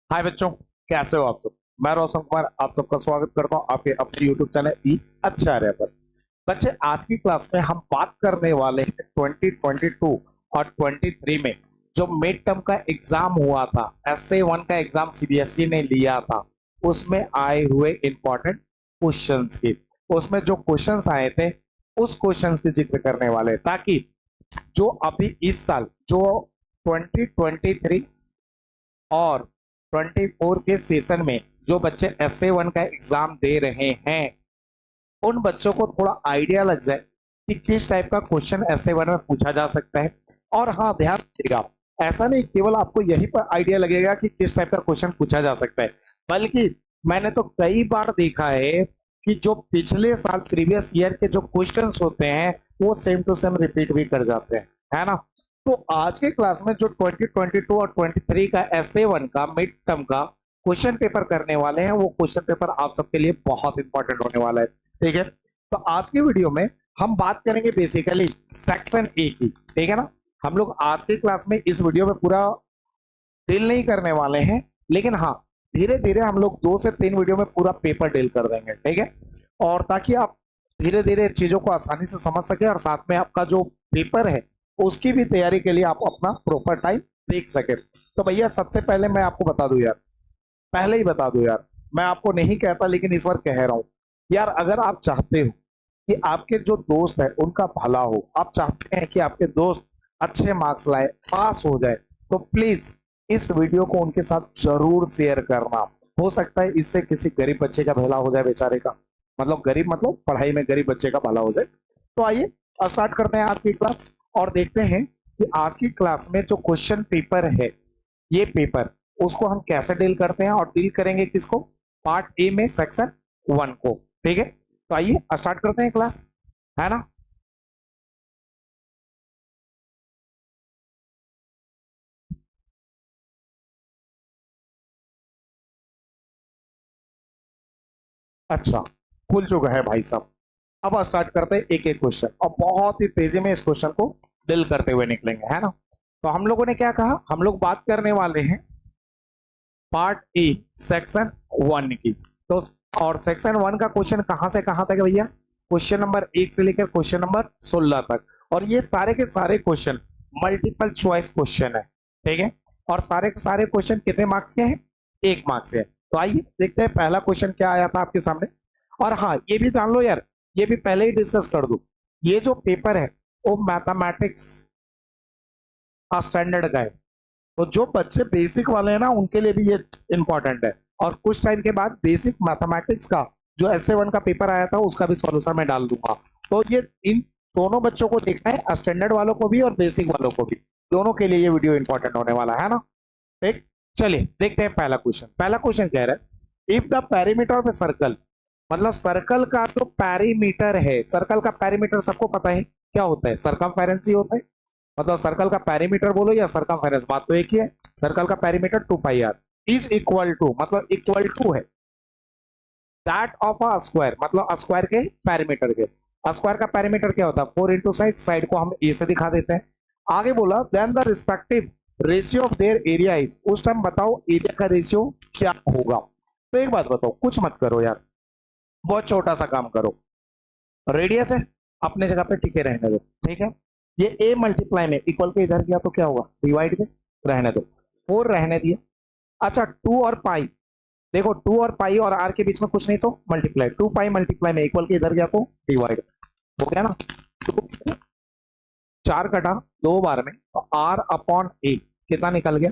हाय बच्चों, कैसे हो आप सब। मैं रोशन कुमार आप सबका स्वागत करता हूं आपके अपने यूट्यूब चैनल ई अच्छा पर। बच्चे, आज की क्लास में हम बात करने वाले हैं 2022 और 23 में जो मिड टर्म का एग्जाम हुआ था, SA1 का एग्जाम सीबीएसई ने लिया था, उसमें आए हुए इंपॉर्टेंट क्वेश्चंस की। उसमें जो क्वेश्चंस आए थे उस क्वेश्चंस की जिक्र करने वाले हैं, ताकि जो अभी इस साल जो 2023 और 24 के सेशन में जो बच्चे SA1 का एग्जाम दे रहे हैं, उन बच्चों को थोड़ा आइडिया लग जाए कि किस टाइप का क्वेश्चन SA1 में पूछा जा सकता है। और हाँ, ध्यान रखिएगा, ऐसा नहीं केवल आपको यही पर आइडिया लगेगा कि किस टाइप का क्वेश्चन पूछा जा सकता है, बल्कि मैंने तो कई बार देखा है कि जो पिछले साल प्रीवियस ईयर के जो क्वेश्चंस होते हैं वो सेम टू सेम रिपीट भी कर जाते हैं, है ना। तो आज के क्लास में जो 2022 और 23 का SA1 का मिड टर्म का क्वेश्चन पेपर करने वाले हैं, वो क्वेश्चन पेपर आप सबके लिए बहुत इंपॉर्टेंट होने वाला है। ठीक है, तो आज की वीडियो में हम बात करेंगे बेसिकली सेक्शन ए की। ठीक है ना, हम लोग आज की क्लास में इस वीडियो में पूरा डील नहीं करने वाले हैं, लेकिन हाँ, धीरे धीरे हम लोग 2 से 3 वीडियो में पूरा पेपर डील कर देंगे। ठीक है, और ताकि आप धीरे धीरे चीजों को आसानी से समझ सके और साथ में आपका जो पेपर है उसकी भी तैयारी के लिए आप अपना प्रॉपर टाइम देख सके। तो भैया, सबसे पहले मैं आपको बता दूं यार, पहले ही बता दूं यार, मैं आपको नहीं कहता लेकिन इस बार कह रहा हूं यार, अगर आप चाहते हो कि आपके जो दोस्त है उनका भला हो, आप चाहते हैं कि आपके दोस्त अच्छे मार्क्स लाए, पास हो जाए, तो प्लीज इस वीडियो को उनके साथ जरूर शेयर करना। हो सकता है इससे किसी गरीब बच्चे का भला हो जाए, बेचारे का, मतलब गरीब मतलब पढ़ाई में गरीब बच्चे का भला हो जाए। तो आइए स्टार्ट करते हैं आज की क्लास और देखते हैं कि आज की क्लास में जो क्वेश्चन पेपर है, ये पेपर उसको हम कैसे डील करते हैं, और डील करेंगे किसको, पार्ट ए में सेक्शन 1 को। ठीक है, तो आइए स्टार्ट करते हैं क्लास, है ना। अच्छा, खुल चुका है भाई साहब। अब स्टार्ट करते हैं एक एक क्वेश्चन, और बहुत ही तेजी में इस क्वेश्चन को डील करते हुए निकलेंगे, है ना। तो हम लोगों ने क्या कहा, हम लोग बात करने वाले हैं पार्ट ए सेक्शन 1 की। तो और सेक्शन 1 का क्वेश्चन कहां से कहां तक है भैया, क्वेश्चन नंबर 1 से लेकर क्वेश्चन नंबर 16 तक। और ये सारे के सारे क्वेश्चन मल्टीपल चॉइस क्वेश्चन है। ठीक है, और सारे के सारे क्वेश्चन कितने मार्क्स के हैं, 1 मार्क्स के। तो आइए देखते हैं पहला क्वेश्चन क्या आया था आपके सामने। और हाँ, ये भी जान लो यार, ये भी पहले ही डिस्कस कर दूं, ये जो पेपर है वो मैथमेटिक्स स्टैंडर्ड का है। तो जो बच्चे बेसिक वाले हैं ना, उनके लिए भी ये इंपॉर्टेंट है। और कुछ टाइम के बाद बेसिक मैथमेटिक्स का जो SA1 का पेपर आया था उसका भी सॉल्यूशन मैं डाल दूंगा। तो ये इन दोनों बच्चों को देखना है, स्टैंडर्ड वालों को भी और बेसिक वालों को भी, दोनों के लिए ये वीडियो इंपॉर्टेंट होने वाला है ना। ठीक, चलिए देखते हैं पहला क्वेश्चन। पहला क्वेश्चन कह रहा है, if the perimeter of a circle, मतलब सर्कल का जो पेरीमीटर है, सर्कल का पेरीमीटर सबको पता है क्या होता है, सरकमफेरेंस ही होता है। मतलब सर्कल का पेरीमीटर बोलो या सरकमफेरेंस, बात तो एक ही है। सर्कल का perimeter 2πr is equal to, मतलब इक्वल टू है दैट ऑफ अ स्क्वायर, मतलब स्क्वायर के पेरीमीटर के। स्क्वायर का पेरीमीटर क्या होता है, 4 इंटू साइड, साइड को हम ए से दिखा देते हैं। आगे बोला then the respective ratio of their area is, उस टाइम बताओ एरिया का रेशियो क्या होगा। तो एक बात बताओ, कुछ मत करो यार, बहुत छोटा सा काम करो। रेडियस है, अपने जगह पे टिके रहने दो। ठीक है, ये ए मल्टीप्लाई में इक्वल के इधर गया तो क्या हुआ, डिवाइड में रहने दो, 4 रहने दिया। अच्छा, 2 और पाई, देखो 2 और पाई और आर के बीच में कुछ नहीं तो मल्टीप्लाई, 2 पाई मल्टीप्लाई में इक्वल के इधर गया तो डिवाइड, हो गया ना। 4 कटा 2 बार में, तो आर अपॉन ए कितना निकल गया,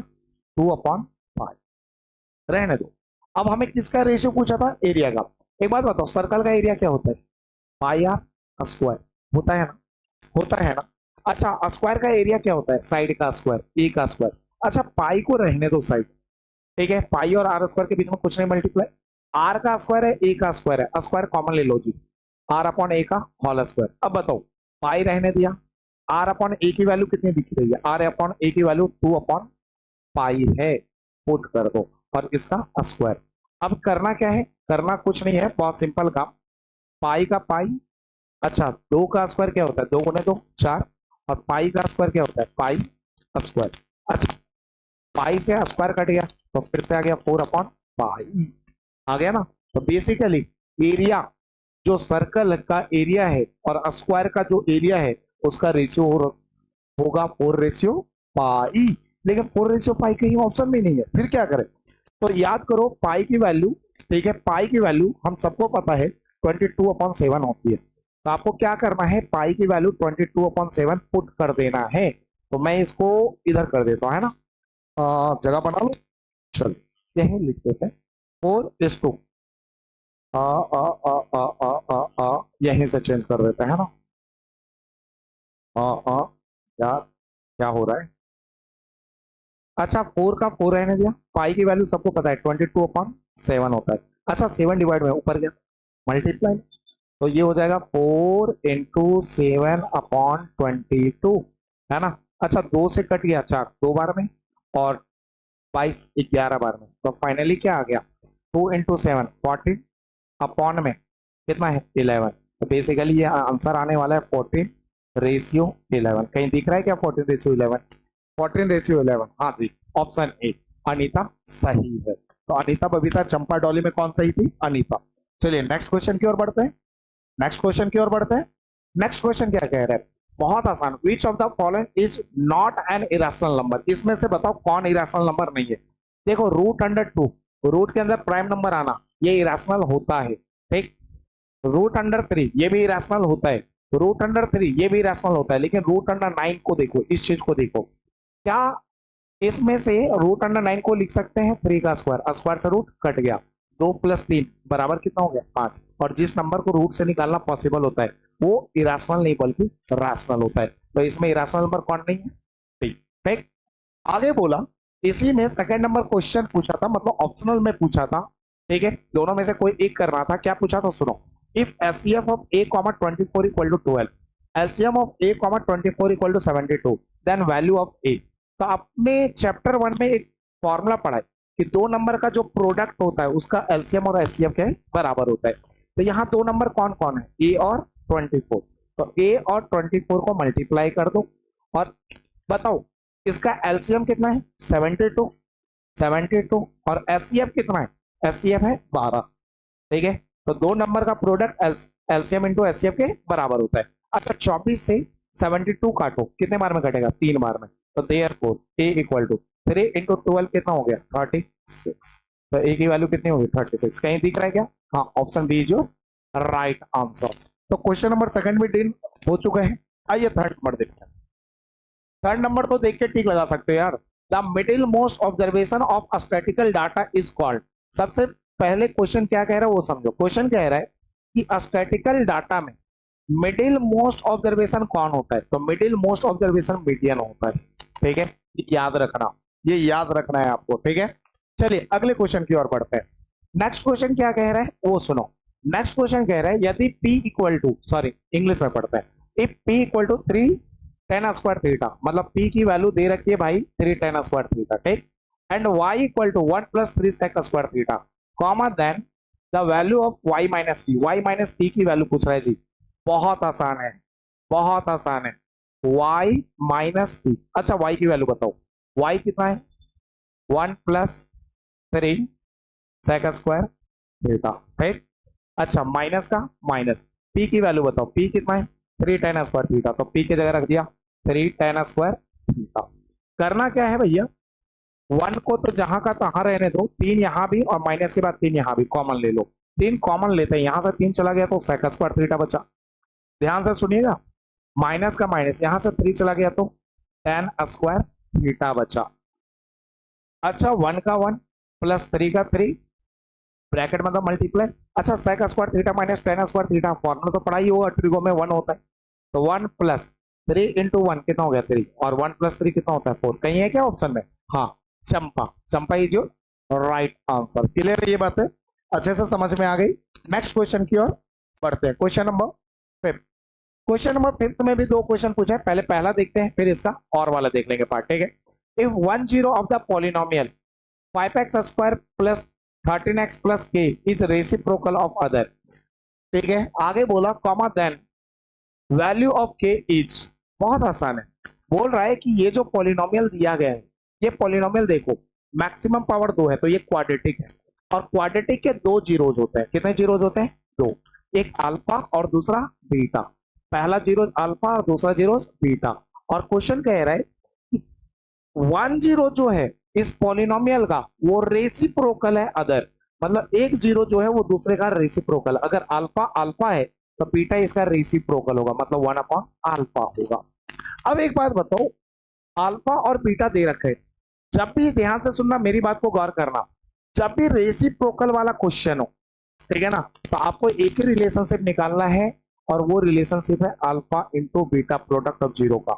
2/5, रहने दो। अब हमें किसका रेशियो पूछा था, एरिया का। एक बात बताओ, सर्कल का एरिया क्या होता है, पाई आर स्क्वायर, होता है ना, होता है ना। अच्छा, स्क्वायर का एरिया क्या होता है, साइड का स्क्वायर, ए का स्क्वायर। अच्छा, पाई को रहने दो साइड। ठीक है, पाई और आर स्क्वायर के बीच में कुछ नहीं मल्टीप्लाई, आर का स्क्वायर है, ए का स्क्वायर है, स्क्वायर कॉमन ले लो जी, आर अपॉन ए का होल स्क्वायर। अब बताओ, पाई रहने दिया, आर अपॉन ए की वैल्यू कितनी दिख रही है, आर अपॉन ए की वैल्यू 2/पाई है, पुट कर दो, और इसका स्क्वायर। अब करना क्या है, करना कुछ नहीं है, बहुत सिंपल काम, पाई का पाई, अच्छा 2 का स्क्वायर क्या होता है, 2 × 2 4, और पाई का स्क्वायर क्या होता है, पाई स्क्वायर। अच्छा, पाई से स्क्वायर कट गया तो फिर से आ गया 4/5 आ गया ना। तो बेसिकली एरिया, जो सर्कल का एरिया है और स्क्वायर का जो एरिया है उसका रेशियो होगा 4/पाई। लेकिन 4/पाई कहीं ऑप्शन में नहीं है, फिर क्या करें? तो याद करो पाई की वैल्यू, ठीक है, पाई की वैल्यू हम सबको पता है 22/7 होती है। तो आपको क्या करना है, पाई की वैल्यू 22/7 पुट कर देना है। तो मैं इसको इधर कर देता हूं, है ना, जगह बना लो। चलो यही लिख देते हैं 4:2 यहीं से चेंज कर देते हैं, है ना। यार क्या हो रहा है? अच्छा 4 का 4 रहने दिया। पाई की वैल्यू सबको पता है 22/7 होता है। अच्छा 7 डिवाइड में ऊपर गया मल्टीप्लाई, तो ये हो जाएगा 4 × 7/22, है ना। अच्छा 2 से कट गया 4 2 बार में, और 22 11 बार में। तो फाइनली क्या आ गया, 2 × 7 14 अपॉन में कितना है 11। तो बेसिकली ये आंसर आने वाला है 14/11। कहीं दिख रहा है क्या 14/11? 14/11, हाँ जी, ऑप्शन ए अनीता सही है। तो अनीता, बबीता, चंपा, डॉली में कौन सही थी? अनीता। चलिए नेक्स्ट क्वेश्चन की ओर बढ़ते हैं। नेक्स्ट क्वेश्चन की ओर बढ़ते हैं। नेक्स्ट क्वेश्चन क्या कह रहा है? बहुत आसान, विच of the following is not an irrational number. इसमें से बताओ कौन इरेशनल नंबर नहीं है। देखो √2, रूट के अंदर प्राइम नंबर आना ये इरेशनल होता है, ठीक। √3 ये भी इरेशनल होता है, √3 ये भी इरेशनल होता है। लेकिन √9 को देखो, इस चीज को देखो, क्या इसमें से √9 को लिख सकते हैं 3 का स्क्वायर, स्क्वायर से रूट कट गया, 2 + 3 बराबर कितना हो गया 5। और जिस नंबर को रूट से निकालना पॉसिबल होता है वो इरेशनल नहीं बल्कि रैशनल होता है। तो इसमें इरेशनल नंबर कौन नहीं है? ठीक, ठीक। आगे बोला, इसी में सेकंड नंबर क्वेश्चन पूछा था, मतलब ऑप्शनल में पूछा था, ठीक है, दोनों में से कोई एक करना था। क्या पूछा था सुनो, if HCF of a, 24 = 12, LCM of a, 24 = 72, then value of a। तो आपने चैप्टर 1 में एक फॉर्मूला पढ़ा है कि दो नंबर का जो प्रोडक्ट होता है उसका एलसीएम और एचसीएफ के बराबर होता है। तो यहाँ दो नंबर कौन कौन है, ए और 24। तो ए और 24 को मल्टीप्लाई कर दो और बताओ इसका एलसीएम कितना है 72, 72, और एचसीएफ कितना है, एचसीएफ है 12, ठीक है। तो दो नंबर का प्रोडक्ट एलसीएम इंटू एचसीएफ के बराबर होता है। अच्छा 24 से 72 काटो, कितने बार में कटेगा, 3 बार में। तो देयरफॉर a = 3 × 12 कितना हो गया 36। तो a की वैल्यू कितनी होगी 36। कहीं दिख रहा है क्या? हाँ, ऑप्शन बी जो राइट आंसर। तो क्वेश्चन नंबर सेकंड में डील हो चुका है। आइए थर्ड नंबर देखते हैं। थर्ड नंबर तो देख के टिक लगा सकते हो यार। The middle most observation of statistical data is called. सबसे पहले क्वेश्चन क्या कह रहा है वो समझो। क्वेश्चन कह रहा है कि स्टैटिकल डाटा में मिडिल मोस्ट ऑब्जर्वेशन कौन होता है। तो मिडिल मोस्ट ऑब्जर्वेशन मीडियन होता है, ठीक है, याद रखना, ये याद रखना है आपको, ठीक है। चलिए अगले क्वेश्चन की ओर बढ़ते हैं। नेक्स्ट क्वेश्चन क्या कह रहा है वो सुनो। नेक्स्ट क्वेश्चन कह रहा है यदि सॉरी इंग्लिश में पढ़ते हैं। इफ p = 3 tan² थीटा, मतलब p की वैल्यू दे रखी है भाई 3 tan² थीटा, ठीक। And y = 1 + 3 sec² theta, comma then the value of y - p। y - p की वैल्यू पूछ रहा है जी। बहुत आसान है, बहुत आसान है, y - p। अच्छा y की वैल्यू बताओ, y कितना है 1 + 3 sec² थीटा, ठीक। अच्छा माइनस का माइनस, p की वैल्यू बताओ, p कितना है 3 tan² थीटा। तो p की जगह रख दिया 3 tan² थीटा। करना क्या है भैया, 1 को तो जहां का तहां रहने दो, 3 यहां भी और माइनस के बाद 3 यहां भी कॉमन ले लो। 3 कॉमन लेते हैं, यहां से 3 चला गया तो sec² थीटा बचा। ध्यान से सुनिएगा, माइनस का माइनस, यहां से 3 चला गया तो tan² थीटा बचा। अच्छा 1 का 1 + 3 का 3 ब्रैकेट मतलब मल्टीप्लाई। अच्छा sec² theta - tan² theta, formula तो पढ़ा ही होगा, ट्रिगो में 1 होता है। तो 1 + 3 × 1 कितना हो गया 3, और 1 + 3 कितना होता है 4। कहीं है क्या ऑप्शन में? हाँ, Champa, Champa is your right answer. Clear है ये बातें, अच्छे से समझ में आ गई। नेक्स्ट क्वेश्चन की ओर बढ़ते हैं। Question number 5। क्वेश्चन नंबर 5 में भी दो क्वेश्चन पूछा है, पहले पहला देखते हैं फिर इसका और वाला देख लेंगे पार्ट, ठीक है। If 10 of the polynomial 5x² + 13x + k is reciprocal of other, ठीक है। आगे बोला comma then value of k is. बहुत आसान है, बोल रहा है कि ये जो पॉलिनोमियल दिया गया है, ये पॉलिनोमियल देखो मैक्सिमम पावर 2 है तो ये क्वाड्रेटिक है। और क्वाड्रेटिक के दो जीरोज होते हैं। कितने जीरोज होते हैं? दो। एक अल्फा और दूसरा बीटा। पहला जीरो अल्फा और दूसरा जीरो बीटा। और क्वेश्चन कह रहा है कि 1 जीरो जो है इस पॉलिनोमियल का वो रेसिप्रोकल है अदर। मतलब एक जीरो जो है वो दूसरे का रेसिप्रोकल। अगर अल्फा अल्फा है तो बीटा इसका रेसिप्रोकल होगा, मतलब 1/अल्फा होगा। अब एक बात बताओ, अल्फा और बीटा दे रखे, जब भी ध्यान से सुनना, मेरी बात को गौर करना, जब भी रेसिप्रोकल वाला क्वेश्चन हो, ठीक है ना, तो आपको एक ही रिलेशनशिप निकालना है और वो रिलेशनशिप है alpha into beta product of zero का।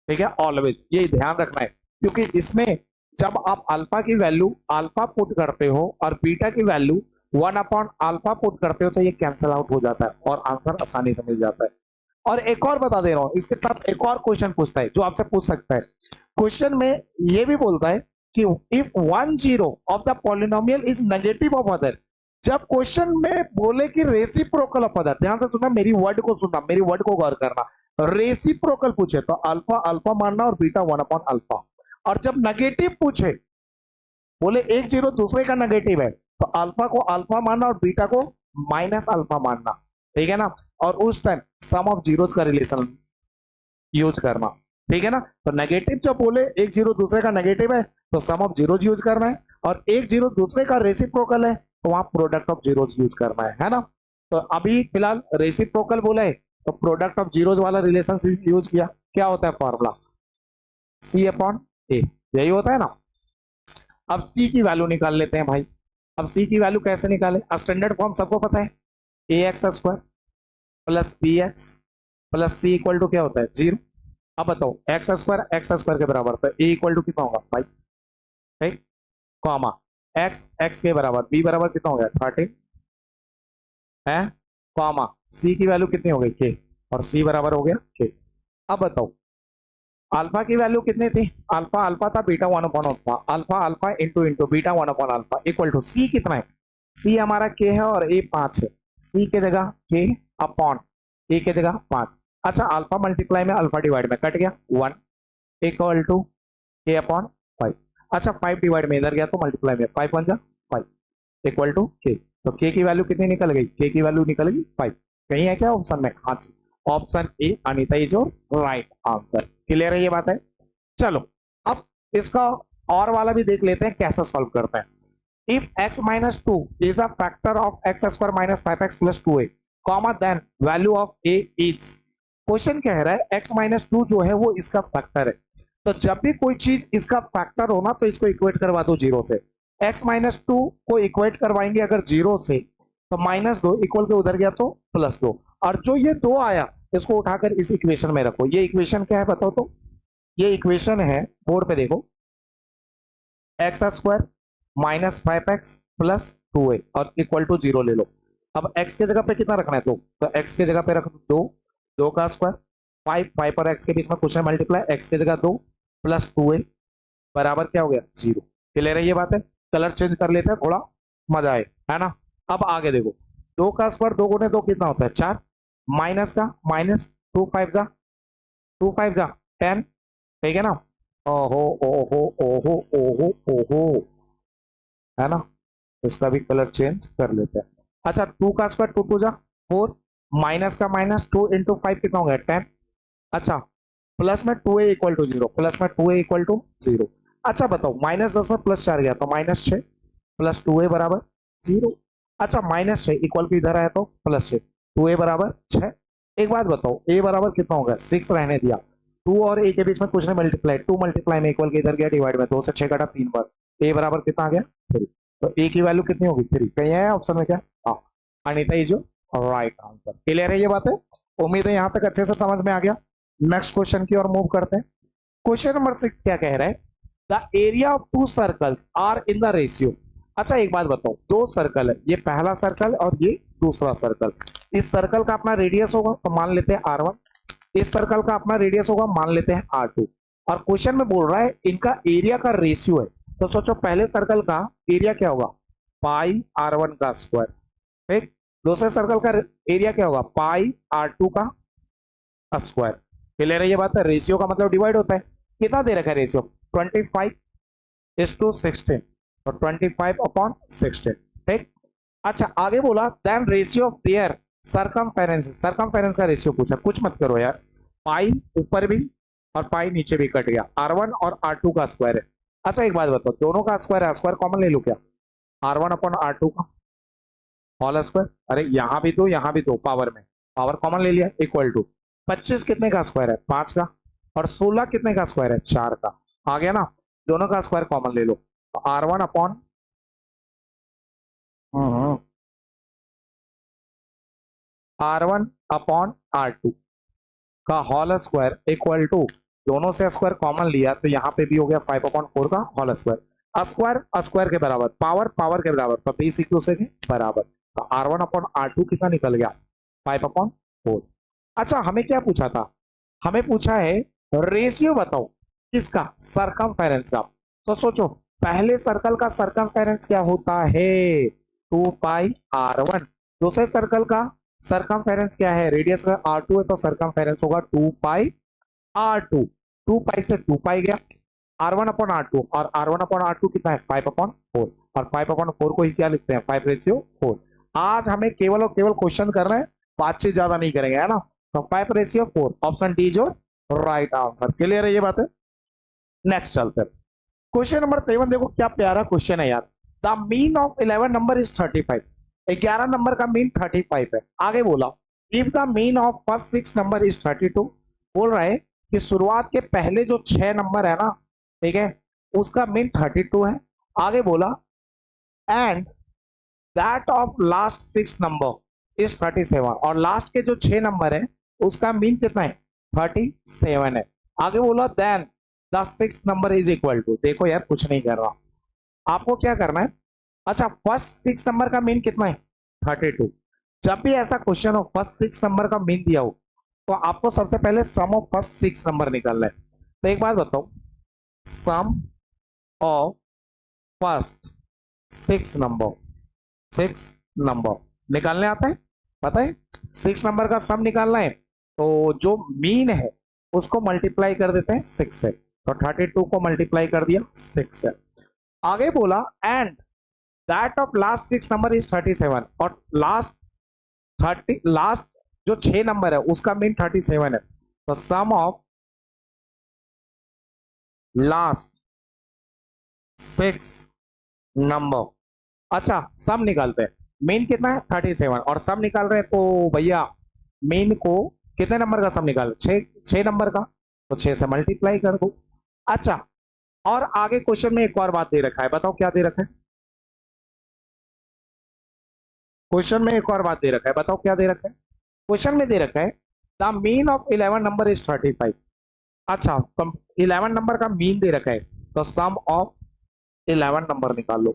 ठीक है, ऑलवेज ये ध्यान रखना है, क्योंकि इसमें जब आप अल्फा की वैल्यू अल्फा पुट करते हो और बीटा की वैल्यू 1/अल्फा पुट करते हो तो ये कैंसिल आउट हो जाता है और आंसर आसानी से मिल जाता है। और एक और बता दे रहा हूं, इसके साथ एक और क्वेश्चन पूछता है जो आपसे पूछ सकता है। क्वेश्चन में ये भी बोलता है कि if 1 zero of the polynomial is negative of other. जब क्वेश्चन में बोले कि रेसिप्रोकल ऑफ अदर, ध्यान से सुनना, मेरी वर्ड को सुनना, मेरी वर्ड को गौर करना, रेसिप्रोकल पूछे तो अल्फा अल्फा मानना और बीटा 1/अल्फा। और जब नेगेटिव पूछे, बोले एक जीरो दूसरे का नेगेटिव है, तो अल्फा को अल्फा मानना और बीटा को माइनस अल्फा मानना। ठीक है ना, और उस टाइम सम ऑफ जीरोस का रिलेशन यूज करना। ठीक है ना, तो नेगेटिव जब बोले एक जीरो दूसरे का नेगेटिव है तो सम ऑफ जीरोस यूज करना है, और एक जीरो दूसरे का रेसिप्रोकल है तो वहां प्रोडक्ट ऑफ जीरोस यूज करना है ना। तो अभी फिलहाल रेसिप्रोकल बोला है तो प्रोडक्ट ऑफ जीरोस वाला रिलेशन यूज किया। क्या होता है फॉर्मूला? C/A, यही होता है ना। अब C की वैल्यू निकाल लेते हैं भाई। अब C की वैल्यू कैसे निकाले? स्टैंडर्ड फॉर्म सबको पता है, ax² plus bx plus c equal to क्या होता है? 0। अब बताओ, x² के बराबर, तो a इक्वल टू कितना होगा भाई? ठीक, कॉमा x के बराबर, b बराबर कितना हो गया? 30 है, कॉमा c की वैल्यू कितनी हो गई? k, और c बराबर हो गया k। अब बताओ, अल्फा की वैल्यू कितनी थी? अल्फा अल्फा था, बीटा 1/अल्फा, alpha alpha into into beta 1/अल्फा इक्वल टू c कितना है? c हमारा k है और a 5 है। c के जगह k अपॉन a के जगह 5। अच्छा, अल्फा मल्टीप्लाई में अल्फा डिवाइड में कट गया 1 इक्वल टू k अपॉन 5। अच्छा, 5 डिवाइड में इधर गया तो मल्टीप्लाई में 5 बन जा 5 इक्वल टू k। तो k की वैल्यू कितनी निकल गई? k की वैल्यू निकल गई 5। कहीं है क्या ऑप्शन में? हाँ, option A Anita is your right answer. Clear है ये बात है? चलो, अब इसका और वाला भी देख लेते हैं कैसे सॉल्व करते हैं। If x minus 2 is a factor of x² minus 5x plus 2a, comma then value of a is. Question कह रहा है x माइनस 2 जो है वो इसका फैक्टर है। तो जब भी कोई चीज इसका फैक्टर हो ना तो इसको इक्वेट करवा दो जीरो से। x माइनस 2 को इक्वेट करवाएंगे अगर जीरो से तो -2 इक्वल के उधर गया तो +2, और जो ये 2 आया इसको उठाकर इस इक्वेशन में रखो। ये इक्वेशन क्या है बताओ तो? ये इक्वेशन है, बोर्ड पे देखो, x² minus 5x plus 2a और इक्वल टू 0 ले लो। अब x के जगह पे कितना रखना है? 2, तो x के जगह पे रख दो 2 का स्क्वायर, 5 और x के बीच में कुछ है मल्टीप्लाई, x के जगह 2 प्लस 2a बराबर क्या हो गया? 0। क्लियर है ये बात है? कलर चेंज कर लेते हैं, थोड़ा मजा आए, है ना। अब आगे देखो, 2 का स्क्वायर 2 गुने 2 कितना होता है? 4, माइनस का माइनस, 2 5 जा 10, ठीक है ना। ओहो ओहो ओहो ओहो ओहो, है ना। इसका भी कलर चेंज कर लेते हैं। अच्छा, 2 का स्क्वायर 2 2 जा 4, माइनस का माइनस, 2 इंटू 5 कितना हो गया? 10। अच्छा, प्लस में 2a इक्वल टू 0, प्लस में 2a इक्वल टू 0। अच्छा बताओ, -10 में +4 गया तो -6 प्लस 2a बराबर 0। अच्छा, -6 इक्वल टू इधर आया तो +6, 2a बराबर 6। एक बात बताओ, a बराबर कितना होगा? 6 रहने दिया, 2 और a के बीच में कुछ नहीं मल्टीप्लाई, 2 मल्टीप्लाई में इक्वल के इधर गया डिवाइड में, 2 से 6 कटा 3 बार, a बराबर कितना आ गया? 3। तो a की वैल्यू कितनी होगी? 3। कहीं है ऑप्शन में क्या? हाँ, Anita is right answer. Clear है ये बात है? उम्मीद है यहां तक अच्छे से समझ में आ गया। नेक्स्ट क्वेश्चन की ओर मूव करते हैं। क्वेश्चन नंबर 6 क्या कह रहा है? The area of 2 circles are in the ratio. अच्छा, एक बात बताओ, 2 सर्कल है, ये पहला सर्कल और ये दूसरा सर्कल। इस सर्कल का अपना रेडियस होगा तो मान लेते हैं r1, इस सर्कल का अपना रेडियस होगा, मान लेते हैं r2। और क्वेश्चन में बोल रहा है इनका एरिया का रेशियो है, तो सोचो पहले सर्कल का एरिया क्या होगा? पाई r1 का स्क्वायर, ठीक। दूसरे सर्कल का एरिया क्या होगा? पाई r2 का स्क्वायर। क्लियर है ये बात है? रेशियो का मतलब डिवाइड होता है। कितना दे रखा है रेशियो? 25। इज टू 16, तो 25/16, ठीक। अच्छा आगे बोला then ratio of their circumference का रेशियो पूछा, कुछ मत करो यार, पाई ऊपर भी और पाई नीचे भी कट गया, R1 और R2 का स्क्वायर है। अच्छा एक बात बताओ, दोनों का स्क्वायर है, स्क्वायर कॉमन ले लो क्या, R1/R2 का होल स्क्वायर, अरे यहाँ भी दो यहाँ भी दो, पावर में पावर कॉमन ले लिया, इक्वल टू 25 कितने का स्क्वायर है, 5 का, और 16 कितने का स्क्वायर है, 4 का, आ गया ना, दोनों का स्क्वायर कॉमन ले लो, तो R1/R2 का होल स्क्वायर इक्वल टू, दोनों से स्क्वायर कॉमन लिया तो यहाँ पे भी हो गया 5/4 का होल स्क्वायर, स्क्वायर स्क्वायर के बराबर, पावर पावर के बराबर, तो बेस इक्वल से बराबर, तो R1/R2 कितना निकल गया, 5/4। अच्छा हमें क्या पूछा था, हमें पूछा है रेशियो बताओ किसका, सरकमफेरेंस का, तो सोचो पहले सर्कल का सरकमफेरेंस क्या होता है, 2πr1, दूसरे सर्कल का सरकमफेरेंस क्या है, रेडियस का R2 है तो सरकमफेरेंस होगा 2πr2, 2π से 2π गया, R1/R2, और R1/R2 कितना है 5/4, और 5/4 को ही क्या लिखते हैं 5/4। आज हमें केवल और केवल क्वेश्चन कर रहे हैं, बातचीत ज्यादा नहीं करेंगे, है ना, तो 5/4, ऑप्शन डी जो राइट आंसर, क्लियर है ये बात है। नेक्स्ट चलते हैं, क्वेश्चन नंबर 7, देखो क्या प्यारा क्वेश्चन है यार, the mean of 11 number is 35, 11 number का मीन 35 है। आगे बोला if the mean of first 6 number is 32, बोल रहा है कि शुरुआत के पहले जो 6 नंबर है ना, ठीक है, उसका मीन 32 है। आगे बोला and that of last 6 number is 37, और लास्ट के जो 6 नंबर है उसका मीन कितना है 37 है। आगे बोला then the 6th number is equal to, देखो यार कुछ नहीं कर रहा, आपको क्या करना है, अच्छा फर्स्ट 6 नंबर का मीन कितना है 32, जब भी ऐसा क्वेश्चन हो फर्स्ट 6 नंबर का मीन दिया हो तो आपको सबसे पहले सम ऑफ फर्स्ट 6 नंबर निकालना है। तो एक बात बताओ, सम ऑफ फर्स्ट 6 नंबर निकालने आता है, पता है 6 नंबर का सम निकालना है, तो जो मीन है उसको मल्टीप्लाई कर देते हैं 6 से, तो 32 को मल्टीप्लाई कर दिया 6 से। आगे बोला and that of last 6 number is 37, और लास्ट जो 6 नंबर है उसका मीन 37 है, तो सम ऑफ लास्ट 6 नंबर, अच्छा सम निकालते हैं, मीन कितना है 37 और सम निकाल रहे हैं, तो भैया मीन को कितने नंबर का सम निकाल, 6 नंबर का, तो 6 से मल्टीप्लाई कर दो। अच्छा और आगे क्वेश्चन में एक और बात दे रखा है, बताओ क्या दे रखा है, क्वेश्चन में एक और बात दे रखा है, बताओ क्या दे रखा है, क्वेश्चन में दे रखा है the mean of 11 number is 35, अच्छा 11 नंबर का मीन दे रखा है, तो सम ऑफ 11 नंबर निकाल लो,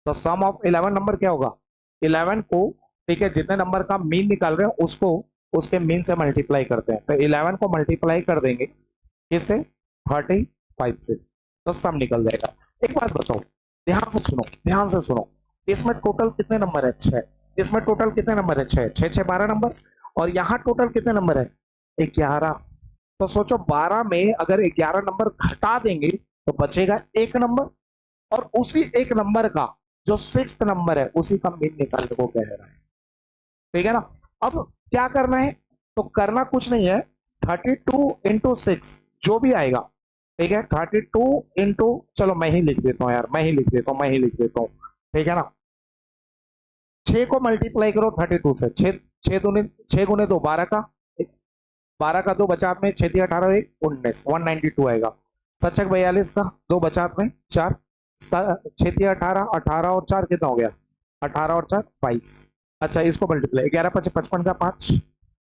तो सम ऑफ 11 नंबर क्या होगा, 11 को, ठीक है, जितने नंबर का मीन निकाल रहे हैं उसको उसके मीन से मल्टीप्लाई करते हैं, तो 11 को मल्टीप्लाई कर देंगे किससे 35 से, तो सम निकल जाएगा। एक बात बताओ, ध्यान से सुनो, ध्यान से सुनो, इसमें टोटल कितने नंबर है 6, इसमें टोटल कितने नंबर है 6, 6 6 12 नंबर, और यहाँ टोटल कितने नंबर है 11, तो सोचो 12 में अगर 11 नंबर घटा देंगे तो बचेगा एक नंबर, और उसी एक नंबर का जो 6th नंबर है उसी का मीन निकालने को कह रहा है, ठीक है ना। अब क्या करना है, तो करना कुछ नहीं है, 32 इंटू 6 जो भी आएगा, ठीक है, 32 इंटू, चलो मैं ही लिख देता हूँ यार, मैं ही लिख देता हूँ, मैं ही लिख देता हूँ, ठीक है ना, 6 को मल्टीप्लाई करो 32 से, 6 गुने 2 12 का, 12 का 2 बचा में 6 18 1 19 192 आएगा, सचक 42 का 2 बचा में 4, 6 18 18 और 4 कितना हो गया 18 और 4 22, अच्छा इसको मल्टीप्लाई 11 5 55 का 5,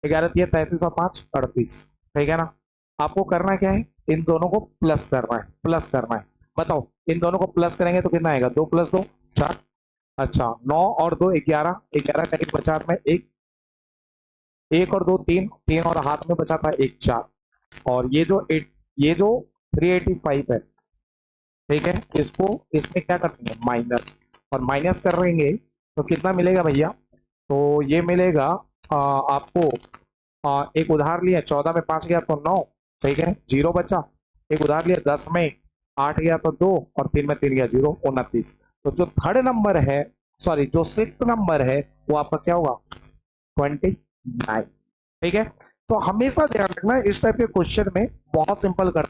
11 3 33 और 5 38, ठीक है ना। आपको करना क्या है, इन दोनों को प्लस करना है, प्लस करना है, बताओ इन दोनों को प्लस करेंगे तो कितना आएगा 2 + 2 4, अच्छा 9 और 2 11, 11 का 1 बचा में 1, 1 और 2 3, 3 और हाथ में बचा था 1 4, और ये जो 385 है, ठीक है, इसको इसमें क्या करनी है माइनस, और माइनस करेंगे तो कितना मिलेगा भैया, तो ये मिलेगा आपको एक उधार लिया 14 में 5 गया तो 9, ठीक है 0 बचा, एक उधार लिया 10 में 8 गया तो 2 और 3 में 3 गया 0, 29। तो जो थर्ड नंबर है, सॉरी जो सिक्स्थ नंबर है, वो आपका क्या होगा 29। ठीक है, तो हमेशा ध्यान रखना इस टाइप के क्वेश्चन में बहुत सिंपल कर,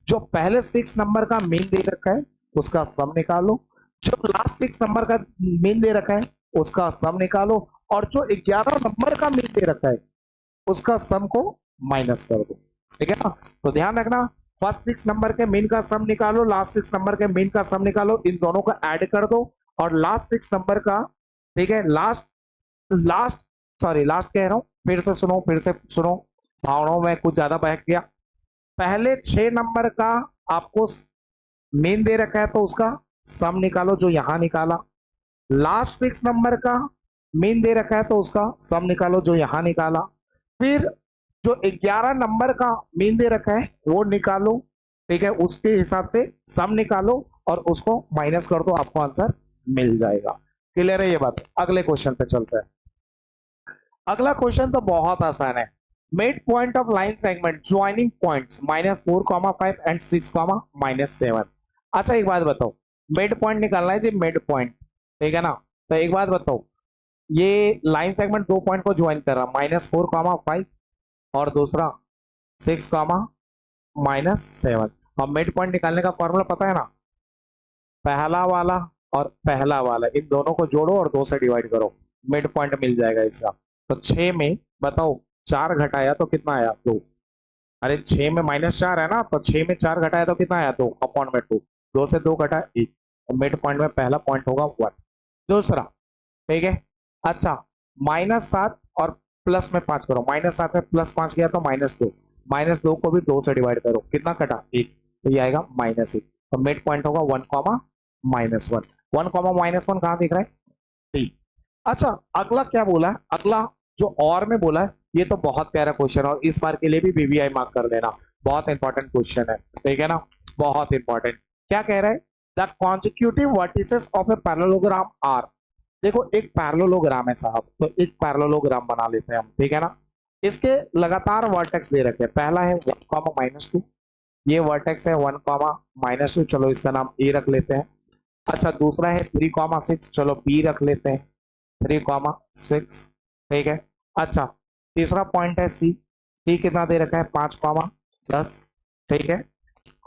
जो पहले 6 नंबर का मीन दे रखा है उसका सम निकालो, जो लास्ट 6 नंबर का मीन दे रखा है उसका सम निकालो, और जो 11 नंबर का मीन दे रखा है उसका सम को माइनस कर दो। ठीक है ना, तो ध्यान रखना फर्स्ट 6 नंबर के मीन का सम निकालो, लास्ट 6 नंबर के मीन का सम निकालो, इन दोनों को ऐड कर दो, और लास्ट 6 नंबर का, ठीक है, लास्ट लास्ट सॉरी लास्ट कह रहा हूं, फिर से सुनो, भावनाओं में कुछ ज्यादा बहक गया। पहले 6 नंबर का आपको मीन दे रखा है तो उसका सम निकालो, जो यहां निकाला। लास्ट 6 नंबर का मीन दे रखा है तो उसका सम निकालो, जो यहां निकाला। फिर जो 11 नंबर का मीन दे रखा है वो निकालो, ठीक है, उसके हिसाब से सम निकालो और उसको माइनस कर दो, आपको आंसर मिल जाएगा। क्लियर है ये बात? अगले क्वेश्चन पे चलते हैं। अगला क्वेश्चन तो बहुत आसान है। Mid point of line segment joining points -4, 5 and 6, -7। अच्छा एक बात बताओ, मिड पॉइंट निकालना है जी, मिड पॉइंट, ठीक है ना। तो एक बात बताओ, ये लाइन सेगमेंट दो पॉइंट को ज्वाइन कर रहा, -4, 5 और दूसरा 6, -7। अब मिड पॉइंट निकालने का फॉर्मूला पता है ना, पहला वाला और पहला वाला इन दोनों को जोड़ो और 2 से डिवाइड करो, मिड पॉइंट मिल जाएगा इसका। तो 6 में बताओ 4 घटाया तो कितना आया 2, अरे 6 में -4 है ना, तो 6 में 4 घटाया तो कितना आया 2 अपॉन में 2, 2 से 2 घटा 1, और मिड पॉइंट में पहला पॉइंट होगा 1। दूसरा, ठीक है, अच्छा -7 और प्लस में 5 करो, -7 में +5 किया तो -2, -2 को भी 2 से डिवाइड करो, कितना कटा 1, तो ये आएगा -1। तो मिड पॉइंट होगा 1, -1। 1, -1 कहाँ दिख रहा है? डी। अच्छा अगला क्या बोला है, अगला जो और में बोला है, ये तो बहुत प्यारा क्वेश्चन है और इस बार के लिए भी बीबीआई मार्क कर लेना, बहुत इंपॉर्टेंट क्वेश्चन है, ठीक है ना, बहुत इंपॉर्टेंट। क्या कह रहा है, the consecutive vertices of a parallelogram are. देखो एक पैरेललोग्राम है साहब, तो एक पैरेललोग्राम बना लेते हैं हम, ठीक है ना। इसके लगातार वर्टेक्स दे रखे हैं, पहला है 1, -2, ये वर्टेक्स है 1, -2, चलो इसका नाम ए रख लेते हैं। अच्छा दूसरा है 3, 6, चलो बी रख लेते हैं, 3, 6, ठीक है। अच्छा तीसरा पॉइंट है सी, सी कितना दे रखा है 5, 10, ठीक है।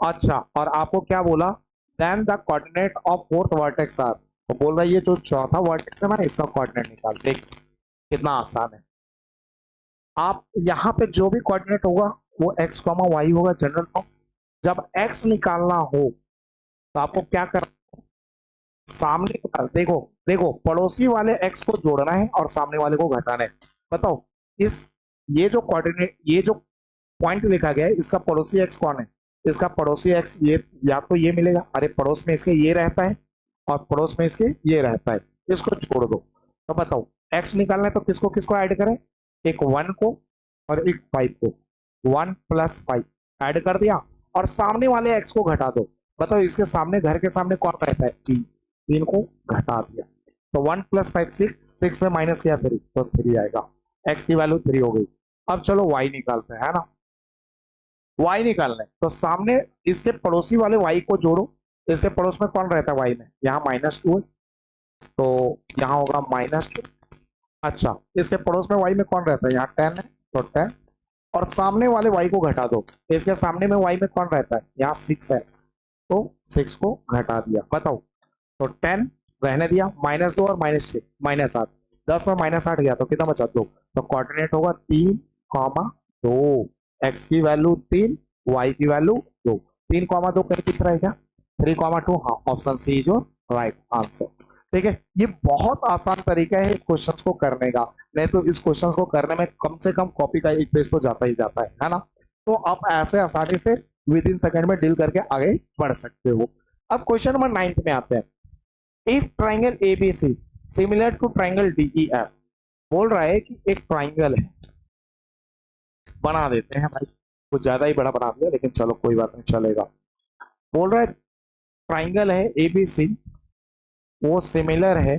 अच्छा और आपको क्या बोला, then the coordinate of fourth vertex are, तो बोल रहा है ये जो चौथा वर्टेक्स है ना इसका कोऑर्डिनेट निकाल, देख कितना आसान है। आप यहाँ पे जो भी कोऑर्डिनेट होगा वो x, y होगा जनरल फॉर्म। जब x निकालना हो तो आपको क्या करना, सामने देखो, देखो पड़ोसी वाले x को जोड़ना है और सामने वाले को घटाना है। बताओ इस, ये जो कोऑर्डिनेट, ये जो पॉइंट लिखा गया है इसका पड़ोसी x कौन है, इसका पड़ोसी x ये, या तो ये मिलेगा, अरे पड़ोस में इसके ये रहता है और पड़ोस में इसके ये रहता है, इसको छोड़ दो। तो बताओ x निकालना है तो किसको किसको ऐड करें, एक 1 को और एक 5 को, 1 + 5 ऐड कर दिया और सामने वाले x को घटा दो। बताओ इसके सामने, घर के सामने कौन रहता है 3, 3 को घटा दिया, तो 1 + 5 6, 6 में माइनस किया 3, तो 3 आएगा, x की वैल्यू 3 हो गई। अब चलो y निकालते हैं, है ना, y निकालना है तो सामने इसके पड़ोसी वाले y को जोड़ो, इसके पड़ोस में कौन रहता है y में, यहाँ -2 है तो यहाँ होगा -2। अच्छा इसके पड़ोस में y में कौन रहता है, यहाँ 10 है तो 10, और सामने वाले y को घटा दो, इसके सामने में y में कौन रहता है, यहाँ 6 है तो 6 को घटा दिया। बताओ तो 10 रहने दिया, -2 और -6 -8, 10 में -8 गया तो कितना बचा 2, तो कोऑर्डिनेट होगा 3, 2, x की वैल्यू 3, y की वैल्यू 2, 3, 2 कर कितना रहेगा 3, 2, हाँ ऑप्शन सी जो राइट आंसर। ठीक है, ये बहुत आसान तरीका है क्वेश्चंस को करने का, नहीं तो इस क्वेश्चंस को करने में कम से कम कॉपी का एक पेज तो जाता ही जाता है ना। तो आप ऐसे आसानी से विद इन सेकंड में डील करके आगे बढ़ सकते हो। अब क्वेश्चन नंबर 9 में आते हैं। If triangle ABC similar to triangle DEF, बोल रहा है कि एक ट्राइंगल है, बना देते हैं भाई, कुछ ज्यादा ही बड़ा बना दिया लेकिन चलो कोई बात नहीं चलेगा। बोल रहा है ट्राइंगल है एबीसी, वो सिमिलर है,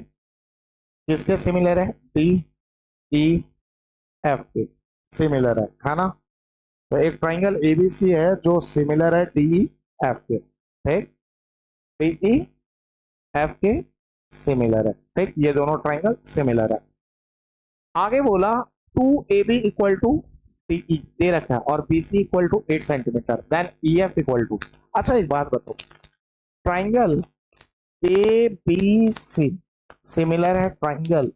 किसके सिमिलर है, डी ई एफ के सिमिलर है ना। तो एक ट्राइंगल एबीसी है जो सिमिलर है डी एफ के, ठीक, बीई एफ के सिमिलर है। ठीक, ये दोनों ट्राइंगल सिमिलर है। आगे बोला 2AB इक्वल टू DE दे रखा है और BC equal to 8 centimetre, then EF equal to. अच्छा एक बात बताओ, ट्राइंगल ABC सिमिलर है ट्राइंगल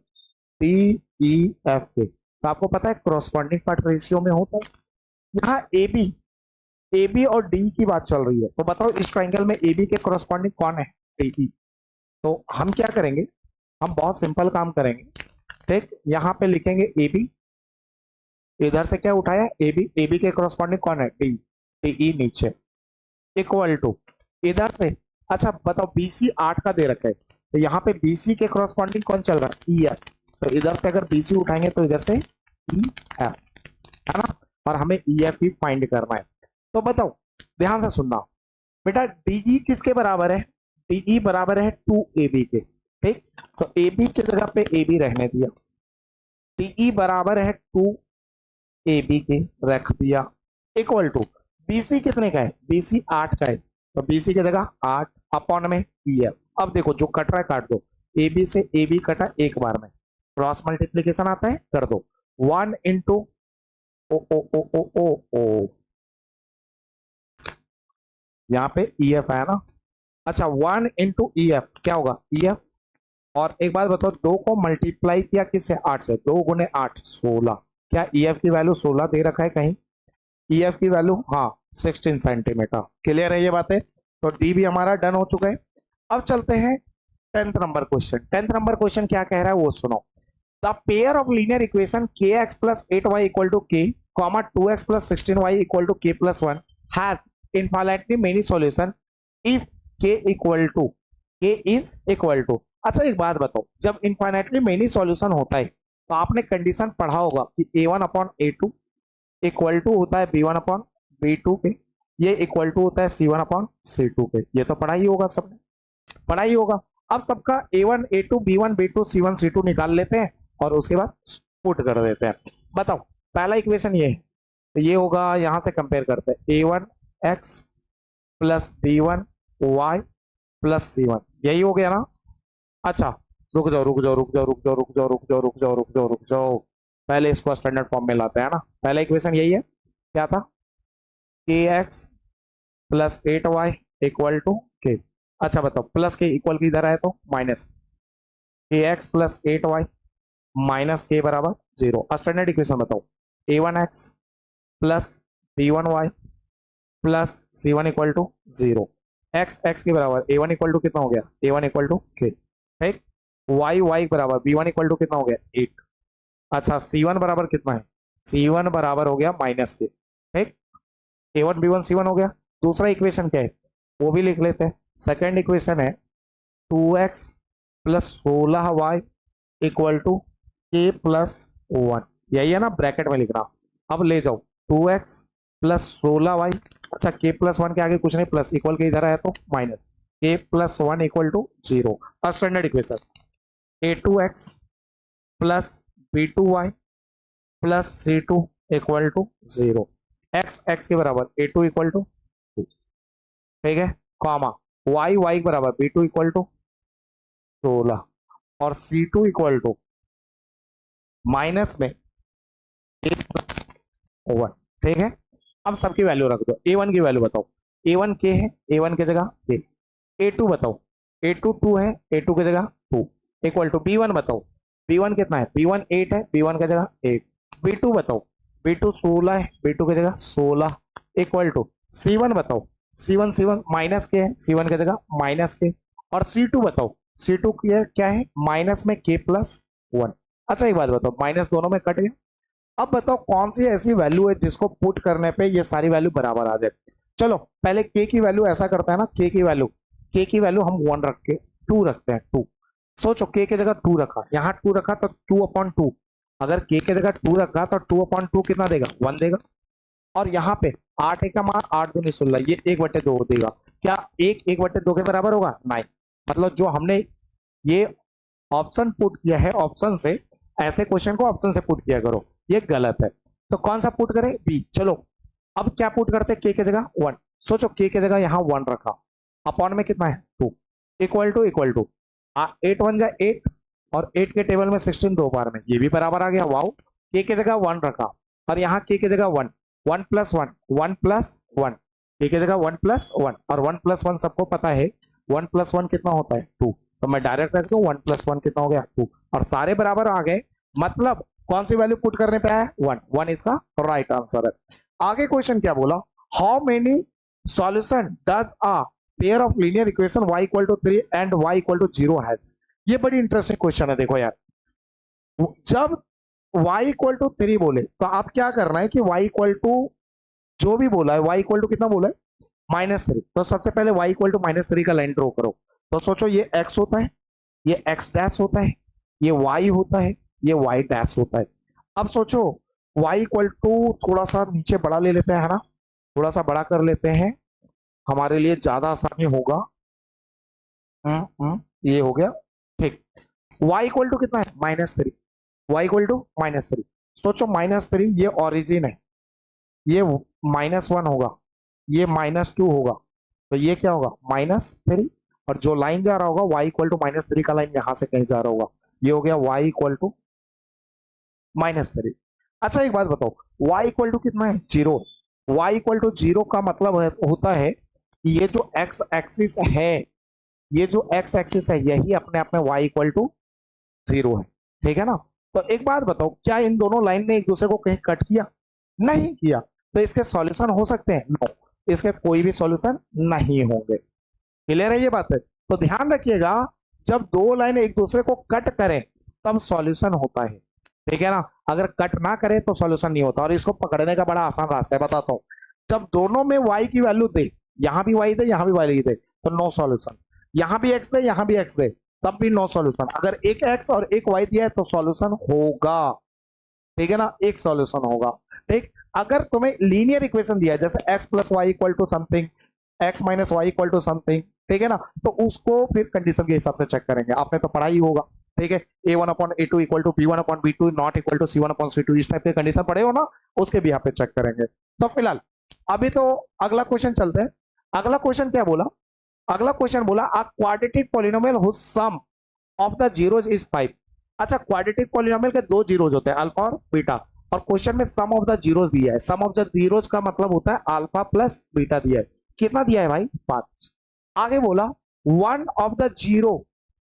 DEF के, तो आपको पता है क्रॉसपॉन्डिंग पार्ट रेशियो में होता है। यहाँ AB और DE की बात चल रही है, तो बताओ इस ट्राइंगल में AB के क्रॉसपॉन्डिंग कौन है? DE। तो हम क्या करेंगे, हम बहुत सिंपल काम करेंगे। ठीक, यहाँ पे लिखेंगे AB, इधर से क्या उठाया AB के क्रॉसपॉन्डिंग कौन है? DE नीचे, इक्वल टू इधर से। अच्छा बताओ BC 8 का दे रखा है, तो यहाँ पे BC के क्रॉसपॉन्डिंग कौन चल रहा है? EF। तो इधर से अगर BC उठाएंगे तो इधर से EF, है ना, और हमें EF भी फाइंड करना है। तो बताओ ध्यान से सुनना बेटा, DE किसके बराबर है? DE बराबर है 2AB के। ठीक, तो AB की जगह पे AB रहने दिया, DE बराबर है 2AB के रख दिया, इक्वल टू BC कितने का है? BC 8 का है, तो BC की जगह 8 अपॉन में EF। अब देखो जो कट रहा है काट दो, AB से AB कटा एक बार में, क्रॉस मल्टीप्लीकेशन आता है कर दो, 1 इंटू ओ ओ ओ ओ ओ ओ, यहाँ पे EF है ना। अच्छा 1 इंटू EF क्या होगा? EF। और एक बात बताओ, 2 को मल्टीप्लाई किया किससे? 8 से, 2 गुने 8 16। क्या EF की वैल्यू 16 दे रखा है कहीं? EF की वैल्यू हाँ 16 सेंटीमीटर। क्लियर है ये बातें? तो D भी हमारा डन हो चुका है। अब चलते हैं 10th number question. 10th number question क्या कह रहा है वो सुनो। The pair of linear equation kx plus 8y equal to k, 2x plus 16y equal to k plus 1 has infinitely many solution if k is equal to। अच्छा एक बात बताओ, जब इनफाइनाइटली मेनी सॉल्यूशन होता है तो आपने कंडीशन पढ़ा होगा कि A1 upon A2 equal to होता है B1 अपॉन B2 पे, ये इक्वल टू होता है C1 अपॉन C2 पे। ये तो पढ़ा ही होगा, सबने पढ़ा ही होगा। अब सबका A1 A2 B1 B2 C1 C2 निकाल लेते हैं और उसके बाद पुट कर देते हैं। बताओ पहला इक्वेशन ये है, तो ये होगा, यहां से कंपेयर करते हैं A1x plus B1y plus C1, यही हो गया ना। अच्छा रुक जाओ रुक जाओ रुक जाओ रुक जाओ रुक जाओ रुक जाओ रुक जाओ रुक जाओ रुक जाओ, पहले इसको स्टैंडर्ड फॉर्म में लाते हैं ना। पहला इक्वेशन यही है, क्या था? kx plus 8y equal to k। अच्छा बताओ प्लस के इक्वल की इधर आए तो minus, kx plus 8y minus k बराबर 0। स्टैंडर्ड इक्वेशन बताओ, a1x plus b1y plus c1 equal to 0। x के बराबर a1 इक्वल टू कितना हो गया? a1 equal to k। ठीक, y बराबर b1 इक्वल टू कितना हो गया? 8। अच्छा c1 बराबर कितना है? c1 बराबर हो गया माइनस के। ठीक, a1 b1 c1 हो गया। दूसरा इक्वेशन क्या है वो भी लिख लेते हैं। सेकेंड इक्वेशन है 2x plus 16y equal to k plus 1, यही है ना, ब्रैकेट में लिखना। अब ले जाओ 2x प्लस 16y, अच्छा k प्लस 1 के आगे कुछ नहीं, प्लस इक्वल के इधर आया तो minus, k plus 1 equal to 0। Standard equation a2x plus b2y plus c2 equal to 0। x के बराबर a2 इक्वल टू 2, ठीक है, कॉमा y बराबर b2 इक्वल टू 16 और c2 इक्वल टू माइनस में 8 प्लस 1। ठीक है, अब सबकी वैल्यू रख दो। a1 की वैल्यू बताओ, a1 k है, a1 की जगह k। a2 बताओ, a2 2 है, a2 की जगह 2 इक्वल टू b1 बताओ, b1 कितना है? b1 8 है, b1 की जगह 8। b2 बताओ, b2 16 है, b2 की जगह 16 इक्वल टू c1 बताओ, c1 माइनस के है, c1 की जगह माइनस के। और c2 बताओ, c2 क्या है? माइनस में k प्लस 1। अच्छा एक बात बताओ, माइनस दोनों में कट गया। अब बताओ कौन सी ऐसी वैल्यू है जिसको पुट करने पे ये सारी वैल्यू बराबर आ जाए। चलो पहले k की वैल्यू ऐसा करता है ना, k की वैल्यू हम 1 रख के 2 रखते हैं। 2 सोचो, k की जगह 2 रखा, यहाँ 2 रखा तो 2/2, अगर k की जगह 2 रखा तो 2/2 कितना देगा? 1 देगा। और यहाँ पे 8 का मान 8 दूनी 16, ये 1/2 देगा। क्या 1/2 के बराबर होगा? नहीं। मतलब जो हमने ये ऑप्शन पुट किया है, ऑप्शन से ऐसे क्वेश्चन को ऑप्शन से पुट किया करो, ये गलत है। तो कौन सा पुट करें? बी। चलो अब क्या पुट करते हैं? k की जगह 1। सोचो k की जगह यहाँ 1 रखा, अपॉन में कितना है 2, इक्वल टू 8 1 जा 8, और 8 के टेबल में 16 दो बार में, ये भी बराबर आ गया। वाओ, के की जगह 1 रखा, और यहाँ के की जगह 1, 1 प्लस 1, 1 प्लस 1, के की जगह 1 प्लस 1, और 1 प्लस 1 सबको पता है 1 प्लस 1 कितना होता है 2, तो मैं डायरेक्ट रख दूं 1 प्लस 1 कितना हो गया 2, और सारे बराबर आ गए। मतलब कौन सी वैल्यू पुट करने पे आया 1, 1 इसका राइट आंसर है। आगे क्वेश्चन क्या बोला, how many solution does a pair of linear equation y equal to 3 and y equal to 0 has. ये बड़ी इंटरेस्टिंग क्वेश्चन है। देखो यार, जब y इक्वल टू 3 बोले तो आप क्या करना है कि y इक्वल टू जो भी बोला है, y इक्वल टू कितना बोला है -3, तो सबसे पहले y इक्वल टू -3 का लाइन ड्रॉ करो। तो सोचो ये x होता है, ये x डैश होता है, ये y होता है, ये y डैश होता है। अब सोचो y इक्वल टू थोड़ा सा नीचे बड़ा ले लेते हैं, है ना, थोड़ा सा बड़ा कर लेते हैं, हमारे लिए ज्यादा आसानी होगा। ये हो गया ठीक। y इक्वल टू कितना है -3, y इक्वल टू -3। सोचो -3 ये ओरिजिन है, ये -1 होगा, ये -2 होगा, तो ये क्या होगा -3, और जो लाइन जा रहा होगा y इक्वल टू -3 का लाइन यहां से कहीं जा रहा होगा, ये हो गया y इक्वल टू -3। अच्छा एक बात बताओ, y इक्वल टू कितना है 0, y इक्वल टू 0 का मतलब होता है कि ये जो x एक्सिस है, ये जो x एक्सिस है यही अपने आप में y इक्वल टू 0 है, ठीक है ना। तो एक बात बताओ, क्या इन दोनों लाइन ने एक दूसरे को कहीं कट किया, नहीं किया, तो इसके सॉल्यूशन हो सकते हैं, नो, इसके कोई भी सॉल्यूशन नहीं होंगे। क्लियर है ये बात है। तो ध्यान रखिएगा, जब दो लाइन एक दूसरे को कट करें तब सॉल्यूशन होता है, ठीक है ना, अगर कट ना करे तो सॉल्यूशन नहीं होता। और इसको पकड़ने का बड़ा आसान रास्ता है, बताता हूं। जब दोनों में y की वैल्यू दे, यहां भी y दे यहां भी y दे, तो नो सॉल्यूशन, यहां भी x दे यहां भी x दे तब भी नो सॉल्यूशन। अगर एक x और एक y दिया है तो सॉल्यूशन होगा, ठीक है ना, एक सॉल्यूशन होगा। ठीक, अगर तुम्हें लीनियर इक्वेशन दिया है जैसे x plus y equal to something, x minus y equal to something, ठीक है ना, तो उसको फिर कंडीशन के हिसाब से चेक करेंगे, आपने तो पढ़ा ही होगा, ठीक है, a1 upon a2 equal to b1 upon b2 not equal to c1 upon c2, इस टाइप के कंडीशन पढ़े हो ना, उसके भी यहाँ पे चेक करेंगे। तो फिलहाल अभी तो अगला क्वेश्चन चलते हैं। अगला क्वेश्चन क्या बोला, अगला क्वेश्चन बोला a quadratic polynomial whose sum of the zeros is 5। अच्छा, क्वाड्रेटिक पॉलिनोमियल के दो जीरोज होते हैं अल्फा और बीटा, और क्वेश्चन में सम ऑफ द जीरोज दिया है। सम ऑफ द जीरोज का मतलब होता है अल्फा प्लस बीटा दिया है, कितना दिया है भाई 5। आगे बोला one of the zero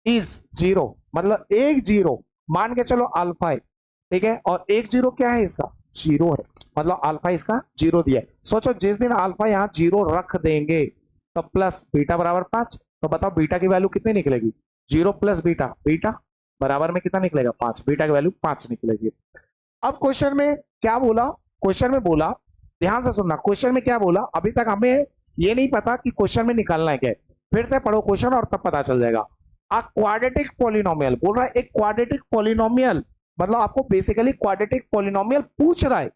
is 0, मतलब एक जीरो मान के चलो अल्फा है, ठीक है, और एक जीरो क्या है इसका 0 है, मतलब अल्फा इसका 0 दिया है। सोचो जिस दिन अल्फा यहाँ 0 रख देंगे तो प्लस बीटा बराबर 5, तो बताओ बीटा की वैल्यू कितनी निकलेगी, 0 प्लस बीटा, बीटा बराबर में कितना निकलेगा 5, बीटा की वैल्यू 5 निकलेगी। अब क्वेश्चन में क्या बोला, क्वेश्चन में बोला, ध्यान से सुनना, क्वेश्चन में क्या बोला, अभी तक हमें ये नहीं पता कि क्वेश्चन में निकालना है क्या, फिर से पढ़ो क्वेश्चन और तब पता चल जाएगा। अ क्वाड्रेटिक पॉलिनोमियल बोल रहा है, एक क्वाड्रेटिक पॉलिनोमियल, मतलब आपको बेसिकली क्वाड्रेटिक पॉलिनोमियल पूछ रहा है,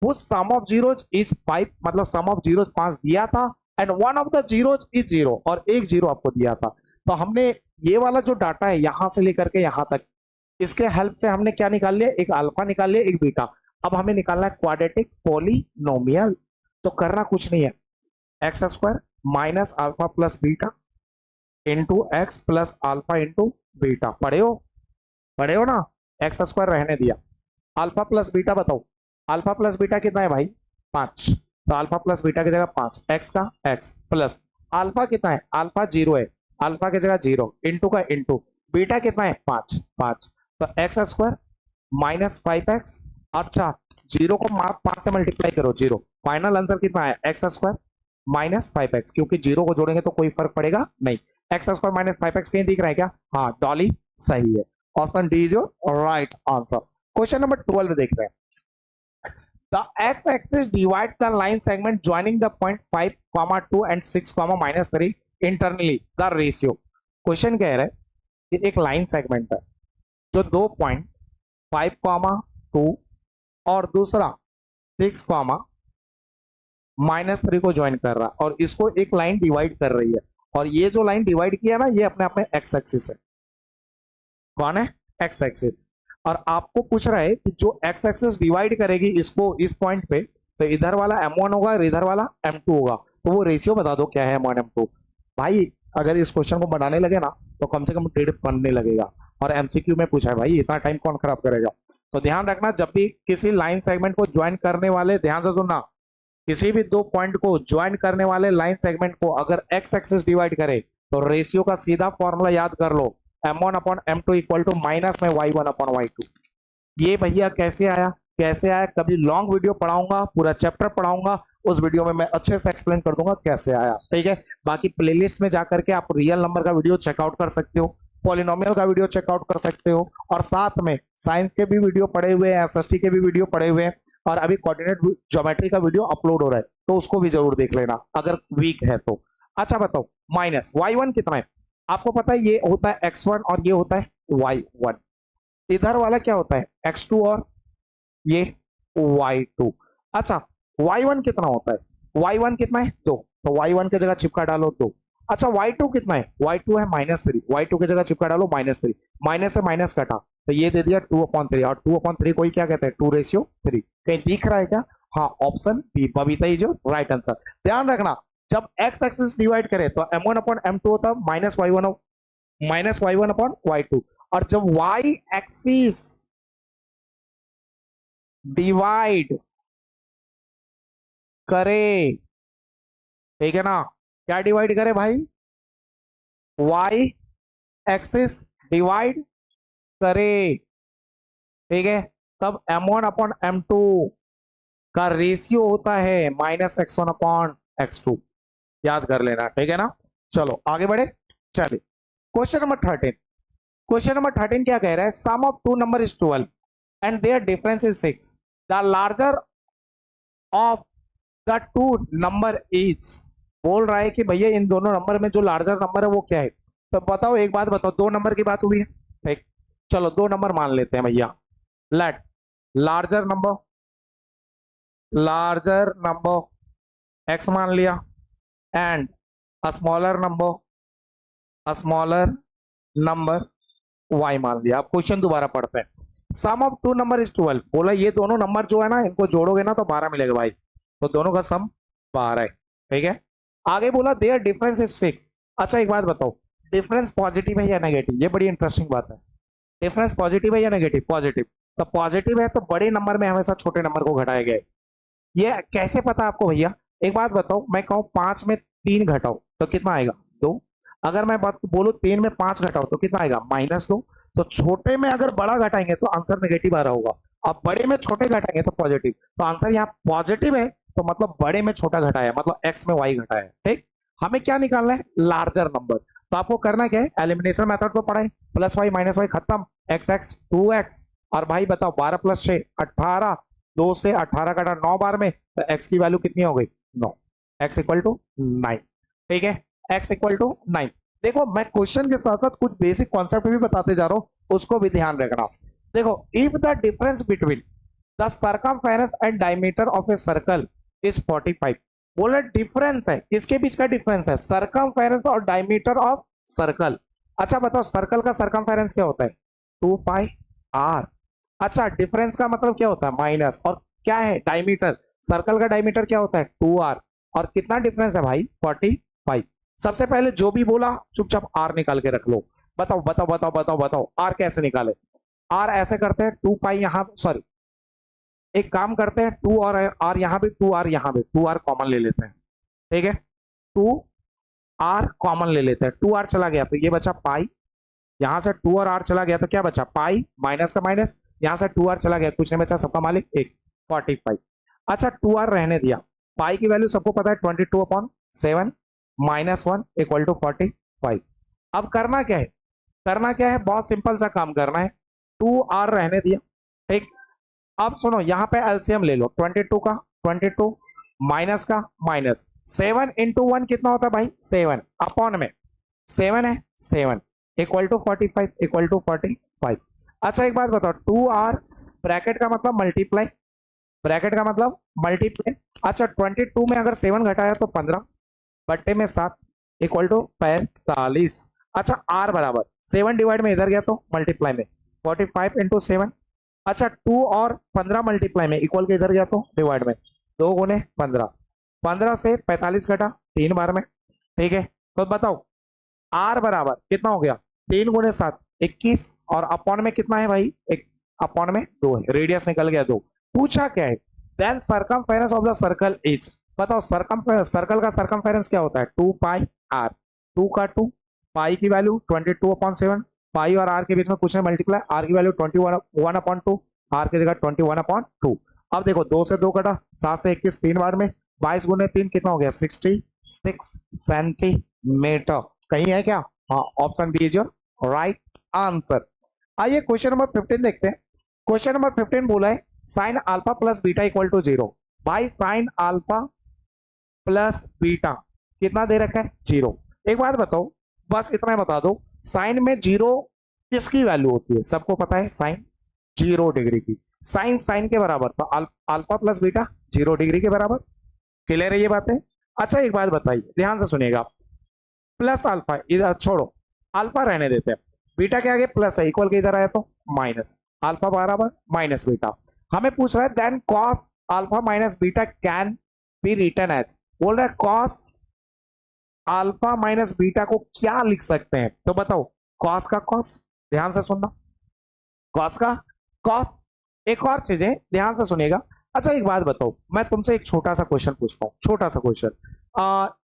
वो सम ऑफ जीरोज इज 5, मतलब सम ऑफ जीरोज 5 दिया था, and one of the zeros is 0, और एक जीरो आपको दिया था। तो हमने ये वाला जो डाटा है यहां से लेकर के यहां तक, इसके हेल्प से हमने क्या निकाल लिया, एक अल्फा निकाल लिया, एक बीटा। अब हमें निकालना है क्वाड्रेटिक पॉलिनोमियल, तो करना कुछ नहीं है, x square minus alpha plus beta into x plus alpha into beta. पढ़े हो ना, एक्स स्क्वायर रहने दिया, अल्फा प्लस बीटा बताओ, अल्फा प्लस बीटा कितना है भाई 5, तो अल्फा प्लस बीटा की जगह 5, एक्स का एक्स प्लस अल्फा कितना है, अल्फा 0 है, अल्फा की जगह 0, इंटू का इंटू, बीटा कितना है 5, 5, तो एक्स स्क्वायर माइनस 5x। अच्छा, 0 को 5 से मल्टीप्लाई करो 0, फाइनल आंसर कितना है एक्स स्क्वायर माइनस 5x, क्योंकि 0 को जोड़ेंगे तो कोई फर्क पड़ेगा नहीं। एक्स स्क्वायर माइनस 5x कहीं दिख रहा है क्या, हाँ डॉली सही है, option D is your right answer. Question number 12 देख रहे हैं, the x-axis divides the line segment joining the point 5, 2 and 6, -3 internally. The ratio. Question कह रहा है कि एक लाइन सेगमेंट है जो दो पॉइंट 5, 2 और दूसरा 6, -3 को ज्वाइन कर रहा है, और इसको एक लाइन डिवाइड कर रही है, और ये जो लाइन डिवाइड किया ना ये अपने आप में एक्स एक्सिस है। कौन है, एक्स एक्सिस। और आपको पूछ रहा है कि जो एक्स एक्सिस डिवाइड करेगी इसको इस पॉइंट पे, तो इधर वाला m1 होगा और इधर वाला m2 होगा, तो वो रेशियो बता दो क्या है m1 m2। भाई अगर इस क्वेश्चन को बनाने लगे ना तो कम से कम 1.5 बनने लगेगा, और एमसीक्यू में पूछा है भाई, इतना टाइम कौन खराब करेगा। तो ध्यान रखना, जब भी किसी लाइन सेगमेंट को ज्वाइन करने वाले, ध्यान से सुनना, किसी भी दो पॉइंट को ज्वाइन करने वाले लाइन सेगमेंट को अगर एक्स एक्सिस डिवाइड करे तो रेशियो का सीधा फॉर्मूला याद कर लो, m1 upon m2 equal to minus में y1 अपॉन y2। ये भैया कैसे आया, कैसे आया, कभी लॉन्ग वीडियो पढ़ाऊंगा, पूरा चैप्टर पढ़ाऊंगा, उस वीडियो में मैं अच्छे से एक्सप्लेन कर दूंगा कैसे आया, ठीक है। बाकी प्लेलिस्ट में जाकर के आप रियल नंबर का वीडियो चेकआउट कर सकते हो, पॉलिनोमियल का वीडियो चेकआउट कर सकते हो, और साथ में साइंस के भी वीडियो पड़े हुए हैं, एसएसटी के भी वीडियो पड़े हुए हैं, और अभी कोऑर्डिनेट ज्योमेट्री का वीडियो अपलोड हो रहा है, तो उसको भी जरूर देख लेना अगर वीक है तो। अच्छा बताओ, माइनस y1 कितना है, आपको पता है ये होता है x1 और ये होता है y1, इधर वाला क्या होता है x2 और ये y2। अच्छा y1 कितना होता है, y1 कितना है 2, तो y1 की जगह चिपका डालो 2। अच्छा y2 कितना है, y2 है -3, y2 की जगह चिपका डालो -3, माइनस से माइनस कटा तो ये दे दिया 2/3, और 2/3 को ही क्या कहते हैं 2:3। कहीं दिख रहा है क्या, हाँ ऑप्शन बी बबीता ही जो राइट आंसर। ध्यान रखना, जब x एक्सिस डिवाइड करे तो m1 अपॉन m2 होता है -y1 अपॉन y2, और जब y एक्सिस डिवाइड करे, ठीक है ना, क्या डिवाइड करे भाई, y एक्सिस डिवाइड करे, ठीक है, तब m1 अपॉन m2 का रेशियो होता है -x1 अपॉन x2, याद कर लेना, ठीक है ना। चलो आगे बढ़े, चलिए क्वेश्चन नंबर 13। क्वेश्चन नंबर 13 क्या कह रहा है, sum of two number is 12 and there difference is 6, the larger of the two number is, बोल रहा है कि भैया इन दोनों नंबर में जो लार्जर नंबर है वो क्या है। तो बताओ, एक बात बताओ, दो नंबर की बात हुई है, ठीक, चलो दो नंबर मान लेते हैं भैया, लेट लार्जर नंबर x मान लिया एंड स्मॉलर नंबर y मान लिया। अब क्वेश्चन दोबारा पढ़ते हैं, सम ऑफ टू नंबर इज 12, बोला ये दोनों नंबर जो है ना इनको जोड़ोगे ना तो 12 मिलेगा भाई, तो दोनों का सम 12 है, ठीक है। आगे बोला देयर डिफरेंस इज 6। अच्छा एक बात बताओ, डिफरेंस पॉजिटिव है या नेगेटिव, ये बड़ी इंटरेस्टिंग बात है, डिफरेंस पॉजिटिव है या नेगेटिव, पॉजिटिव, तो पॉजिटिव है तो बड़े नंबर में हमेशा छोटे नंबर को घटाया गया है। ये कैसे पता आपको भैया, एक बात बताओ, मैं कहूं 5 में 3 घटाओ तो कितना आएगा 2, अगर मैं बात बोलूं 3 में 5 घटाओ तो कितना आएगा -2, तो छोटे में अगर बड़ा घटाएंगे तो आंसर नेगेटिव आ रहा होगा, अब बड़े में छोटे घटाएंगे तो पॉजिटिव, तो आंसर यहाँ पॉजिटिव है, तो मतलब बड़े में छोटा घटाया, मतलब एक्स में वाई घटाया, ठीक। हमें क्या निकालना है, लार्जर नंबर, तो आपको करना क्या है, एलिमिनेशन मेथड तो पढ़ा है, +y -y खत्म, x 2x, और भाई बताओ 12 + 6 18, 2 से 18 कटा 9 बार में, तो x की वैल्यू कितनी हो गई 9, x इक्वल टू 9, ठीक है, x इक्वल टू 9। देखो मैं क्वेश्चन के साथ साथ कुछ बेसिक कॉन्सेप्ट भी बताते जा रहा हूं, उसको भी ध्यान रखना। देखो, if the difference between the circumference and diameter of a circle is 45, बोला डिफरेंस है, किसके बीच का डिफरेंस है, सर्कमफेरेंस और डायमीटर ऑफ सर्कल। अच्छा बताओ, सर्कल का सर्कमफेरेंस क्या होता है 2πr। अच्छा डिफरेंस का मतलब क्या होता है माइनस, और क्या है डायमीटर, सर्कल का डायमीटर क्या होता है 2r, और कितना डिफरेंस है भाई 45। सबसे पहले जो भी बोला चुपचाप आर निकाल के रख लो, बताओ बताओ बताओ बताओ बताओ आर कैसे निकाले, आर ऐसे करते हैं 2π यहाँ, सॉरी एक काम करते हैं 2 और आर यहाँ भी, 2r यहाँ भी, 2r कॉमन ले लेते हैं, ठीक है, 2r कॉमन ले लेते हैं, 2r चला गया तो ये बचा पाई, यहां से 2 और r चला गया तो क्या बचा पाई, माइनस का माइनस, यहां से 2r चला गया, कुछ नहीं बचा, सबका मालिक 1, 45। अच्छा 2r रहने दिया, पाई की वैल्यू सबको पता है 22/7 -1 इक्वल टू 45। अब करना क्या है, करना क्या है, बहुत सिंपल सा काम करना है, 2r रहने दिया, ठीक। अब सुनो यहाँ पे एलसीएम ले लो, 22 का 22 माइनस का माइनस, 7 × 1 कितना होता है भाई 7, अपॉन में 7 है 7 इक्वल टू 45 इक्वल टू 45। अच्छा एक बात बताओ, 2r ब्रैकेट का मतलब मल्टीप्लाई, ब्रैकेट का मतलब मल्टीप्लाई। अच्छा 22 में अगर 7 घटाया तो 15 बट्टे में 7 इक्वल टू 45। अच्छा r बराबर 7 डिवाइड में इधर गया तो मल्टीप्लाई में 45 × 7। अच्छा 2 और 15 मल्टीप्लाई में इक्वल के इधर गया तो डिवाइड में 2 × 15, 15 से 45 घटा 3 बार में, ठीक है, तो बताओ आर बराबर कितना हो गया, 3 × 7 21, और अपॉन में कितना है भाई, एक अपॉन में 2 है, रेडियस निकल गया 2। पूछा क्या है, then circumference of the circle is, बताओ सर्कल का सरकमफेरेंस क्या होता है, 2πr, 2 का 2, पाई की वैल्यू 22/7, पाई और आर के बीच में कुछ नहीं मल्टीप्लाई, आर की वैल्यू 21/2, आर की जगह 21/2। अब देखो 2 से 2 कटा, 7 से 21 3 बार में, 22 × 3 कितना हो गया, 66 सेंटीमीटर। कहीं है क्या, हाँ, option B is your right answer. आइए क्वेश्चन नंबर 15 देखते हैं। क्वेश्चन नंबर 15 बोला है sine alpha plus beta equal to 0। भाई साइन अल्फा प्लस बीटा कितना दे रखा है, 0। एक बात बताओ, बस इतना बता दो, साइन में 0 किसकी वैल्यू होती है, सबको पता है, साइन 0 डिग्री की, साइन साइन के बराबर, तो अल्फा प्लस बीटा 0 डिग्री के बराबर। क्लियर है ये बातें। अच्छा एक बात बताइए, ध्यान से सुनिएगा, प्लस अल्फा इधर छोड़ो, अल्फा रहने देते हैं, बीटा के आगे प्लस है, इक्वल के इधर आया तो माइनस, अल्फा बराबर माइनस बीटा। हमें पूछ रहा है then cos alpha minus beta can be written as, बोल रहा है कॉस अल्फा माइनस बीटा को क्या लिख सकते हैं, तो बताओ कॉस का कॉस, ध्यान से सुनना, कॉस का कॉस। एक और चीज है, ध्यान से सुनिएगा। अच्छा एक बात बताओ, मैं तुमसे एक छोटा सा क्वेश्चन पूछता हूँ, छोटा सा क्वेश्चन,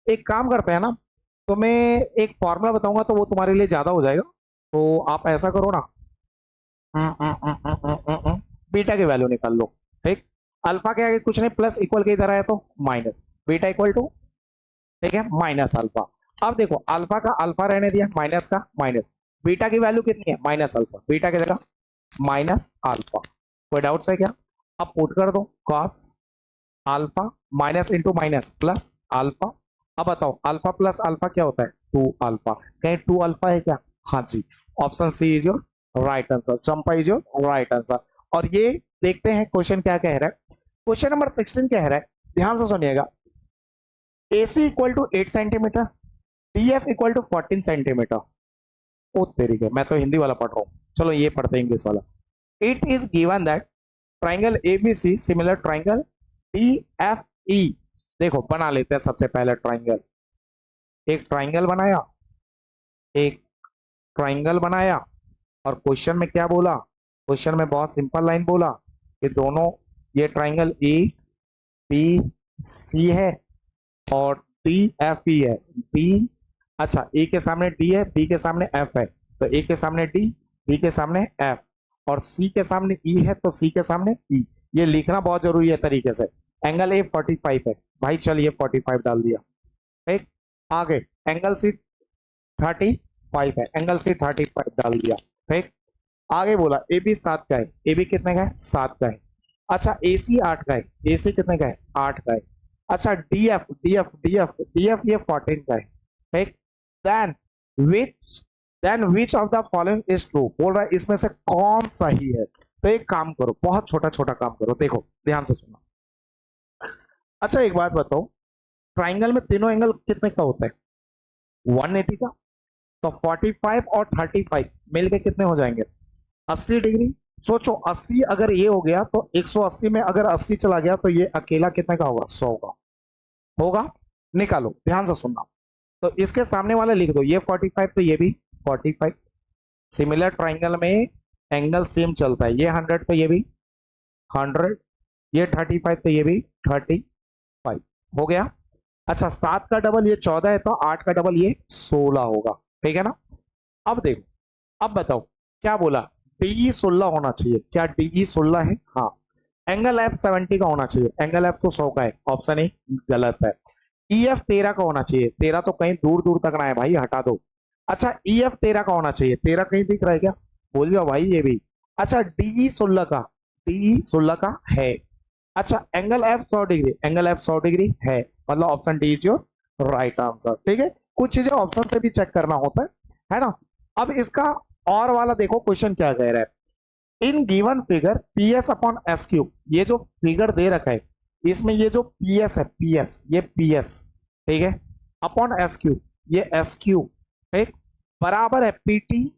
एक काम करते हैं ना, तो मैं एक फॉर्मूला बताऊंगा तो वो तुम्हारे लिए ज्यादा हो जाएगा, तो आप ऐसा करो ना, बीटा की वैल्यू निकाल लो, ठीक, अल्फा के आगे कुछ नहीं, प्लस इक्वल के इधर आया तो माइनस, बीटा इक्वल टू, ठीक है, माइनस अल्फा। अब देखो अल्फा का अल्फा रहने दिया, माइनस का माइनस, बीटा की वैल्यू कितनी है, माइनस अल्फा, बीटा की जगह माइनस अल्फा। कोई डाउट्स है क्या, अब पुट कर दो cos alpha minus into minus plus alpha. अब बताओ अल्फा प्लस अल्फा क्या होता है, 2 अल्फा, कहीं 2 अल्फा है क्या, हाँ जी, option c is your right answer, Champa is your right answer. और ये देखते हैं क्वेश्चन क्या कह रहा है। क्वेश्चन नंबर 16 कह रहा है, ध्यान से सुनिएगा, AC equal to 8 centimetre, DF equal to 14 centimetre. ओ तेरी के, मैं तो हिंदी वाला पढ़ रहा हूँ, चलो ये पढ़ते हैं इंग्लिश वाला। It is given that triangle ABC similar triangle DFE, देखो बना लेते हैं सबसे पहले ट्राइंगल, एक ट्राइंगल बनाया, एक ट्राइंगल बनाया, और क्वेश्चन में क्या बोला, क्वेश्चन में बहुत सिंपल लाइन बोला कि दोनों, ये ट्राइंगल ABC है और DFE है, D, अच्छा ए के सामने D है, B के सामने F है, तो A के सामने D, B के सामने F, और C के सामने E है तो C के सामने E। ये लिखना बहुत जरूरी है तरीके से। एंगल A 45 है, भाई चलिए 45 डाल दिया, ठीक, आगे एंगल C 35 है, एंगल C 35 डाल दिया, ठीक, आगे बोला AB 7 का है, AB कितने का है, 7 का है, अच्छा AC 8 का है, AC कितने का है, 8 का है, अच्छा DF ये 14 का है, ठीक, then which of the following is true, बोल रहा है इसमें से कौन सही है। तो एक काम करो, बहुत छोटा छोटा काम करो, देखो ध्यान से सुनो। अच्छा एक बात बताओ, ट्राइंगल में तीनों एंगल कितने का होता है, 180 का, तो 45 और 35 मिलके कितने हो जाएंगे, 80 डिग्री। सोचो 80 अगर ये हो गया तो 180 में अगर 80 चला गया तो ये अकेला कितने का होगा, 100 का होगा, निकालो, ध्यान से सुनना। तो इसके सामने वाले लिख दो, ये 45 तो ये भी 45, सिमिलर ट्राइंगल में एंगल सेम चलता है, ये 100 तो ये भी 100, ये 35 तो ये भी 35 हो गया। अच्छा 7 का डबल ये 14 है तो 8 का डबल ये 16 होगा, ठीक है ना। अब देखो, अब बताओ क्या बोला, DE 16 होना चाहिए, क्या DE 16 है, हाँ, एंगल F 70 का होना चाहिए, एंगल F तो 100 का है, ऑप्शन ए गलत है। EF 13 का होना चाहिए, 13 तो कहीं दूर दूर तक ना है भाई, हटा दो। अच्छा EF 13 का होना चाहिए, 13 कहीं दिख रहा है क्या, बोल जाओ भाई ये भी। अच्छा DE 16 का, DE 16 का है। अच्छा angle F 100 degree, angle F 100 degree है, मतलब option D is your right answer, ठीक है। कुछ चीजें ऑप्शन से भी चेक करना होता है ना। अब इसका और वाला देखो क्वेश्चन क्या कह रहा है, in given figure PS upon S cube, ये जो फिगर दे रखा है इसमें ये जो PS है, PS ये PS, ठीक है, अपॉन एस क्यूब ये एस क्यूब, ठीक, बराबर है PT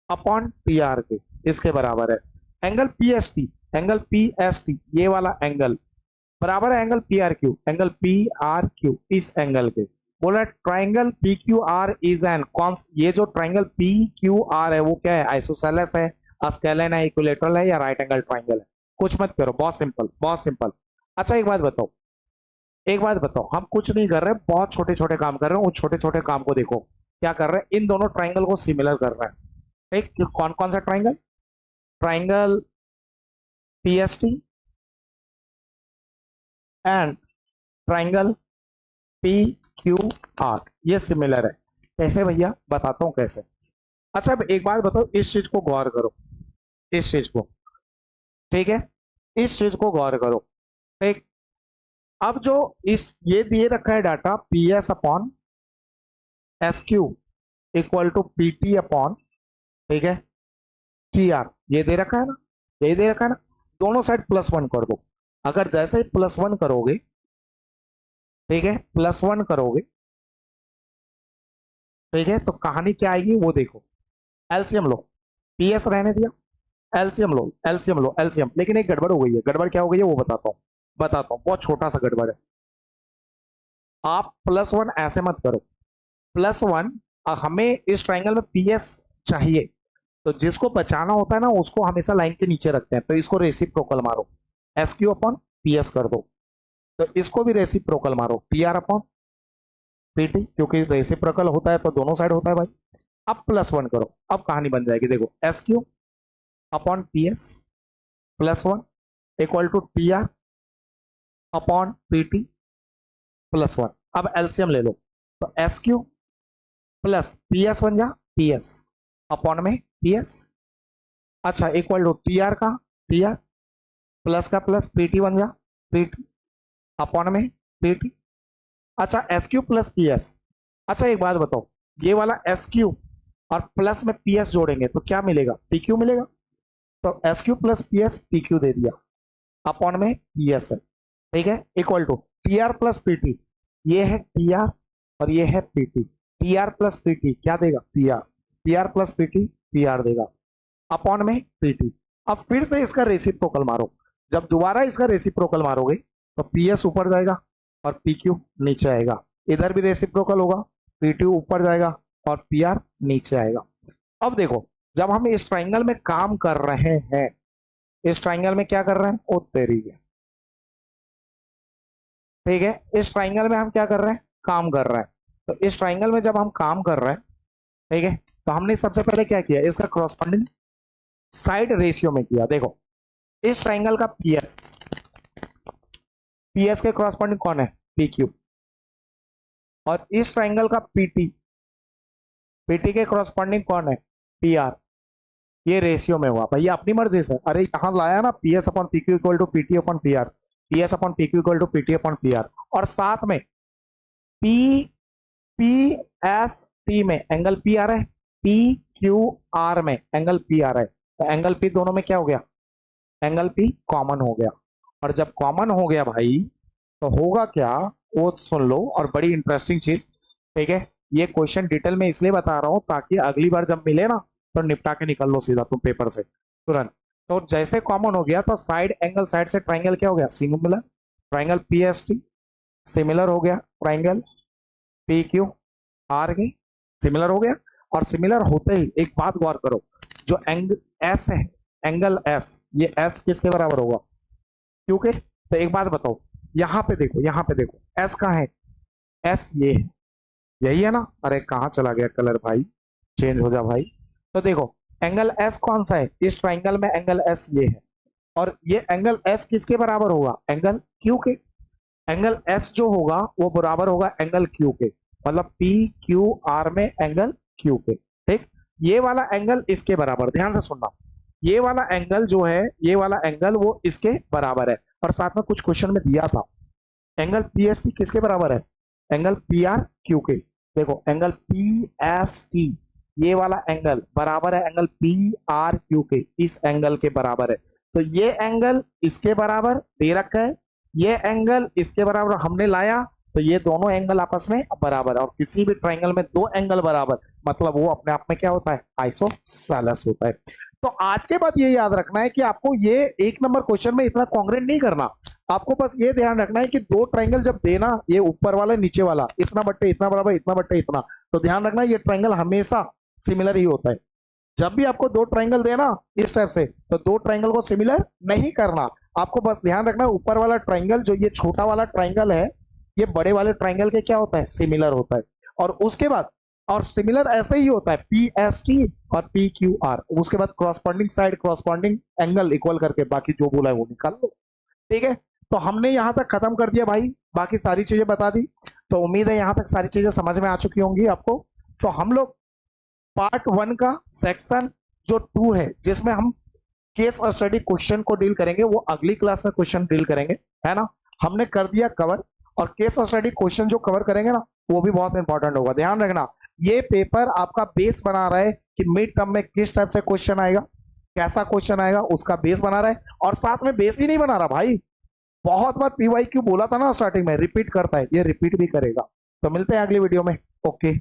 अपॉन PR के, इसके बराबर है। एंगल PST ये वाला एंगल बराबर है angle PR cube, angle PR cube इस एंगल के, बोला triangle P Q are is an कौन, ये जो ट्राइंगल पी क्यू आर है वो क्या है, आइसोसेलेस है, स्केलेन है, इक्विलेटरल है या राइट एंगल ट्राइंगल है? कुछ मत करो, बहुत सिंपल बहुत सिंपल। अच्छा एक बात बताओ, एक बात बताओ, हम कुछ नहीं कर रहे, बहुत छोटे छोटे काम कर रहे हैं, उस छोटे छोटे काम को देखो क्या कर रहे हैं, इन दोनों ट्राइंगल को सिमिलर कर रहे हैं। एक कौन कौन सा triangle, triangle PST and triangle P Q are, ये सिमिलर है। कैसे भैया, बताता हूं कैसे। अच्छा अब एक बात बताओ, इस चीज को गौर करो, इस चीज को, ठीक है, इस चीज को गौर करो। ठीक, अब जो इस ये दिए रखा है data P S upon S Q equal to P T upon, ठीक है, टी आर, ये दे रखा है ना, ये दे रखा है ना, दोनों साइड +1 कर दो। अगर जैसे ही +1 करोगे, ठीक है, +1 करोगे, ठीक है, तो कहानी क्या आएगी वो देखो। एलसीएम लो, पीएस रहने दिया, एलसीएम लो, एलसीएम लो, एलसीएम। लेकिन एक गड़बड़ हो गई है, गड़बड़ क्या हो गई है वो बताता हूं, बताता हूं, बहुत छोटा सा गड़बड़ है। आप +1 ऐसे मत करो, +1, हमें इस ट्राइंगल में पीएस चाहिए, तो जिसको बचाना होता है ना उसको हमेशा लाइन के नीचे रखते हैं, तो इसको रेसिप्रोकल मारो, एस क्यू अपॉन पीएस कर दो, तो इसको भी रेसिप्रोकल मारो, पीआर अपॉन पीटी, क्योंकि रेसिप्रोकल होता है तो दोनों साइड होता है भाई। अब +1 करो, अब कहानी बन जाएगी, देखो S Q upon PS +1 equal to TR upon PT +1। अब एलसीएम ले लो, तो एस क्यू प्लस पीएस बन जा, पीएस अपॉन में पीएस, अच्छा इक्वल टू टीआर का टीआर प्लस का प्लस पीटी बन जा, पीटी अपॉन में पीटी, अच्छा एस क्यू प्लस पीएस। अच्छा एक बात बताओ, ये वाला एस क्यू और प्लस में पीएस जोड़ेंगे तो क्या मिलेगा, पी क्यू मिलेगा, तो S Q plus PS P Q दे दिया, अपॉन में पीएस है, ठीक है, equal to TR plus PT, ये है टीआर और ये है पीटी, टीआर प्लस पीटी क्या देगा, PR, TR plus PT PR देगा, अपॉन में पीटी। अब फिर से इसका रेसिप्रोकल मारो, जब दोबारा इसका रेसिप्रोकल मारोगे तो पीएस ऊपर जाएगा और पीक्यू नीचे आएगा, इधर भी रेसिप्रोकल होगा, पीटी ऊपर जाएगा और पीआर नीचे आएगा। अब देखो, जब हम इस ट्राइंगल में काम कर रहे हैं, इस ट्राइंगल में क्या कर रहे हैं, ओ तेरी है, ठीक है, इस ट्राइंगल में हम क्या कर रहे हैं, काम कर रहे हैं। तो इस ट्राइंगल में जब हम काम कर रहे हैं, ठीक है, तो हमने सबसे पहले क्या किया, इसका क्रॉसपोंडिंग साइड रेशियो में किया। देखो इस ट्राइंगल का पीएस, पीएस के क्रॉसपोंडिंग कौन है, पी क्यू, और इस ट्राइंगल का पीटी, पीटी के क्रॉसपोंडिंग कौन है, पी आर, ये रेशियो में हुआ भैया अपनी मर्जी से, अरे यहां लाया ना PS upon PQ equal to PT upon P R, PS upon PQ equal to PT upon P R, और साथ में पी पी एस टी में एंगल पी आ रहा है, पी क्यू आर में एंगल पी आ रहा है, तो एंगल पी दोनों में क्या हो गया, एंगल पी कॉमन हो गया, और जब कॉमन हो गया भाई तो होगा क्या, वो सुन लो, और बड़ी इंटरेस्टिंग चीज, ठीक है, ये क्वेश्चन डिटेल में इसलिए बता रहा हूं ताकि अगली बार जब मिले ना तो निपटा के निकल लो सीधा तुम पेपर से तुरंत। तो जैसे कॉमन हो गया तो साइड एंगल, साइड से ट्राइंगल क्या हो गया, similar, triangle P S T similar हो गया, ट्राइंगल पी क्यू आर के सिमिलर हो गया, और सिमिलर होते ही एक बात गौर करो, जो एंगल एस है, एंगल एस, ये एस किसके बराबर होगा, क्योंकि, तो एक बात बताओ, यहां पे देखो, यहां पे देखो, एस कहां है, एस ये है, यही है ना, अरे कहां चला गया कलर भाई, चेंज हो जा भाई। तो देखो एंगल एस कौन सा है, इस ट्राइंगल में एंगल एस ये है, और ये एंगल एस किसके बराबर होगा, एंगल क्यू के, एंगल एस जो होगा वो बराबर होगा एंगल क्यू के, मतलब पी क्यू आर में एंगल क्यू के, ठीक, ये वाला एंगल इसके बराबर, ध्यान से सुनना, ये वाला एंगल जो है, ये वाला एंगल वो इसके बराबर है, और साथ में कुछ क्वेश्चन में दिया था एंगल पी एस टी किसके बराबर है, एंगल पी आर क्यू के, देखो एंगल पी एस टी ये वाला एंगल बराबर है एंगल पी आर क्यू के, इस एंगल के बराबर है, तो ये एंगल इसके बराबर दे रखा है, ये एंगल इसके बराबर हमने लाया, तो ये दोनों एंगल आपस में बराबर, और किसी भी ट्राइंगल में दो एंगल बराबर मतलब वो अपने आप में क्या होता है, आइसोसेलेस होता है। तो आज के बाद ये याद रखना है कि आपको ये 1 नंबर क्वेश्चन में इतना कॉन्ग्रेंट नहीं करना, आपको बस ये ध्यान रखना है कि दो ट्रायंगल जब देना, ये ऊपर वाला नीचे वाला, इतना बट्टे इतना बराबर, इतना बट्टे इतना, तो ध्यान रखना ये ट्रायंगल हमेशा सिमिलर ही होता है। जब भी आपको दो ट्रायंगल देना इस टाइप से, तो दो ट्रायंगल को सिमिलर नहीं करना। आपको बस ध्यान रखना ऊपर वाला ट्रायंगल जो ये छोटा वाला ट्रायंगल है, ये बड़े वाले ट्रायंगल के क्या होता है, सिमिलर होता है। और उसके बाद, और सिमिलर ऐसे ही होता है पी एस टी और पी क्यू आर, उसके बाद corresponding side corresponding angle equal करके बाकी जो बोला है वो निकाल लो। ठीक है, तो हमने यहां तक खत्म कर दिया भाई, बाकी सारी चीजें बता दी। तो उम्मीद है यहां तक सारी चीजें समझ में आ चुकी होंगी आपको। तो हम लोग पार्ट वन का सेक्शन जो टू है, जिसमें हम केस स्टडी क्वेश्चन को डील करेंगे, वो अगली क्लास में क्वेश्चन डील करेंगे, है ना। हमने कर दिया कवर, और केस स्टडी क्वेश्चन जो कवर करेंगे ना, वो भी बहुत इंपॉर्टेंट होगा। ध्यान रखना, ये पेपर आपका बेस बना रहा है कि मिड टर्म में किस टाइप से क्वेश्चन आएगा, कैसा क्वेश्चन आएगा, उसका बेस बना रहा है। और साथ में बेस ही नहीं बना रहा भाई, बहुत बार पीवाई क्यू बोला था ना स्टार्टिंग में, रिपीट करता है, ये रिपीट भी करेगा। तो मिलते हैं अगली वीडियो में। ओके।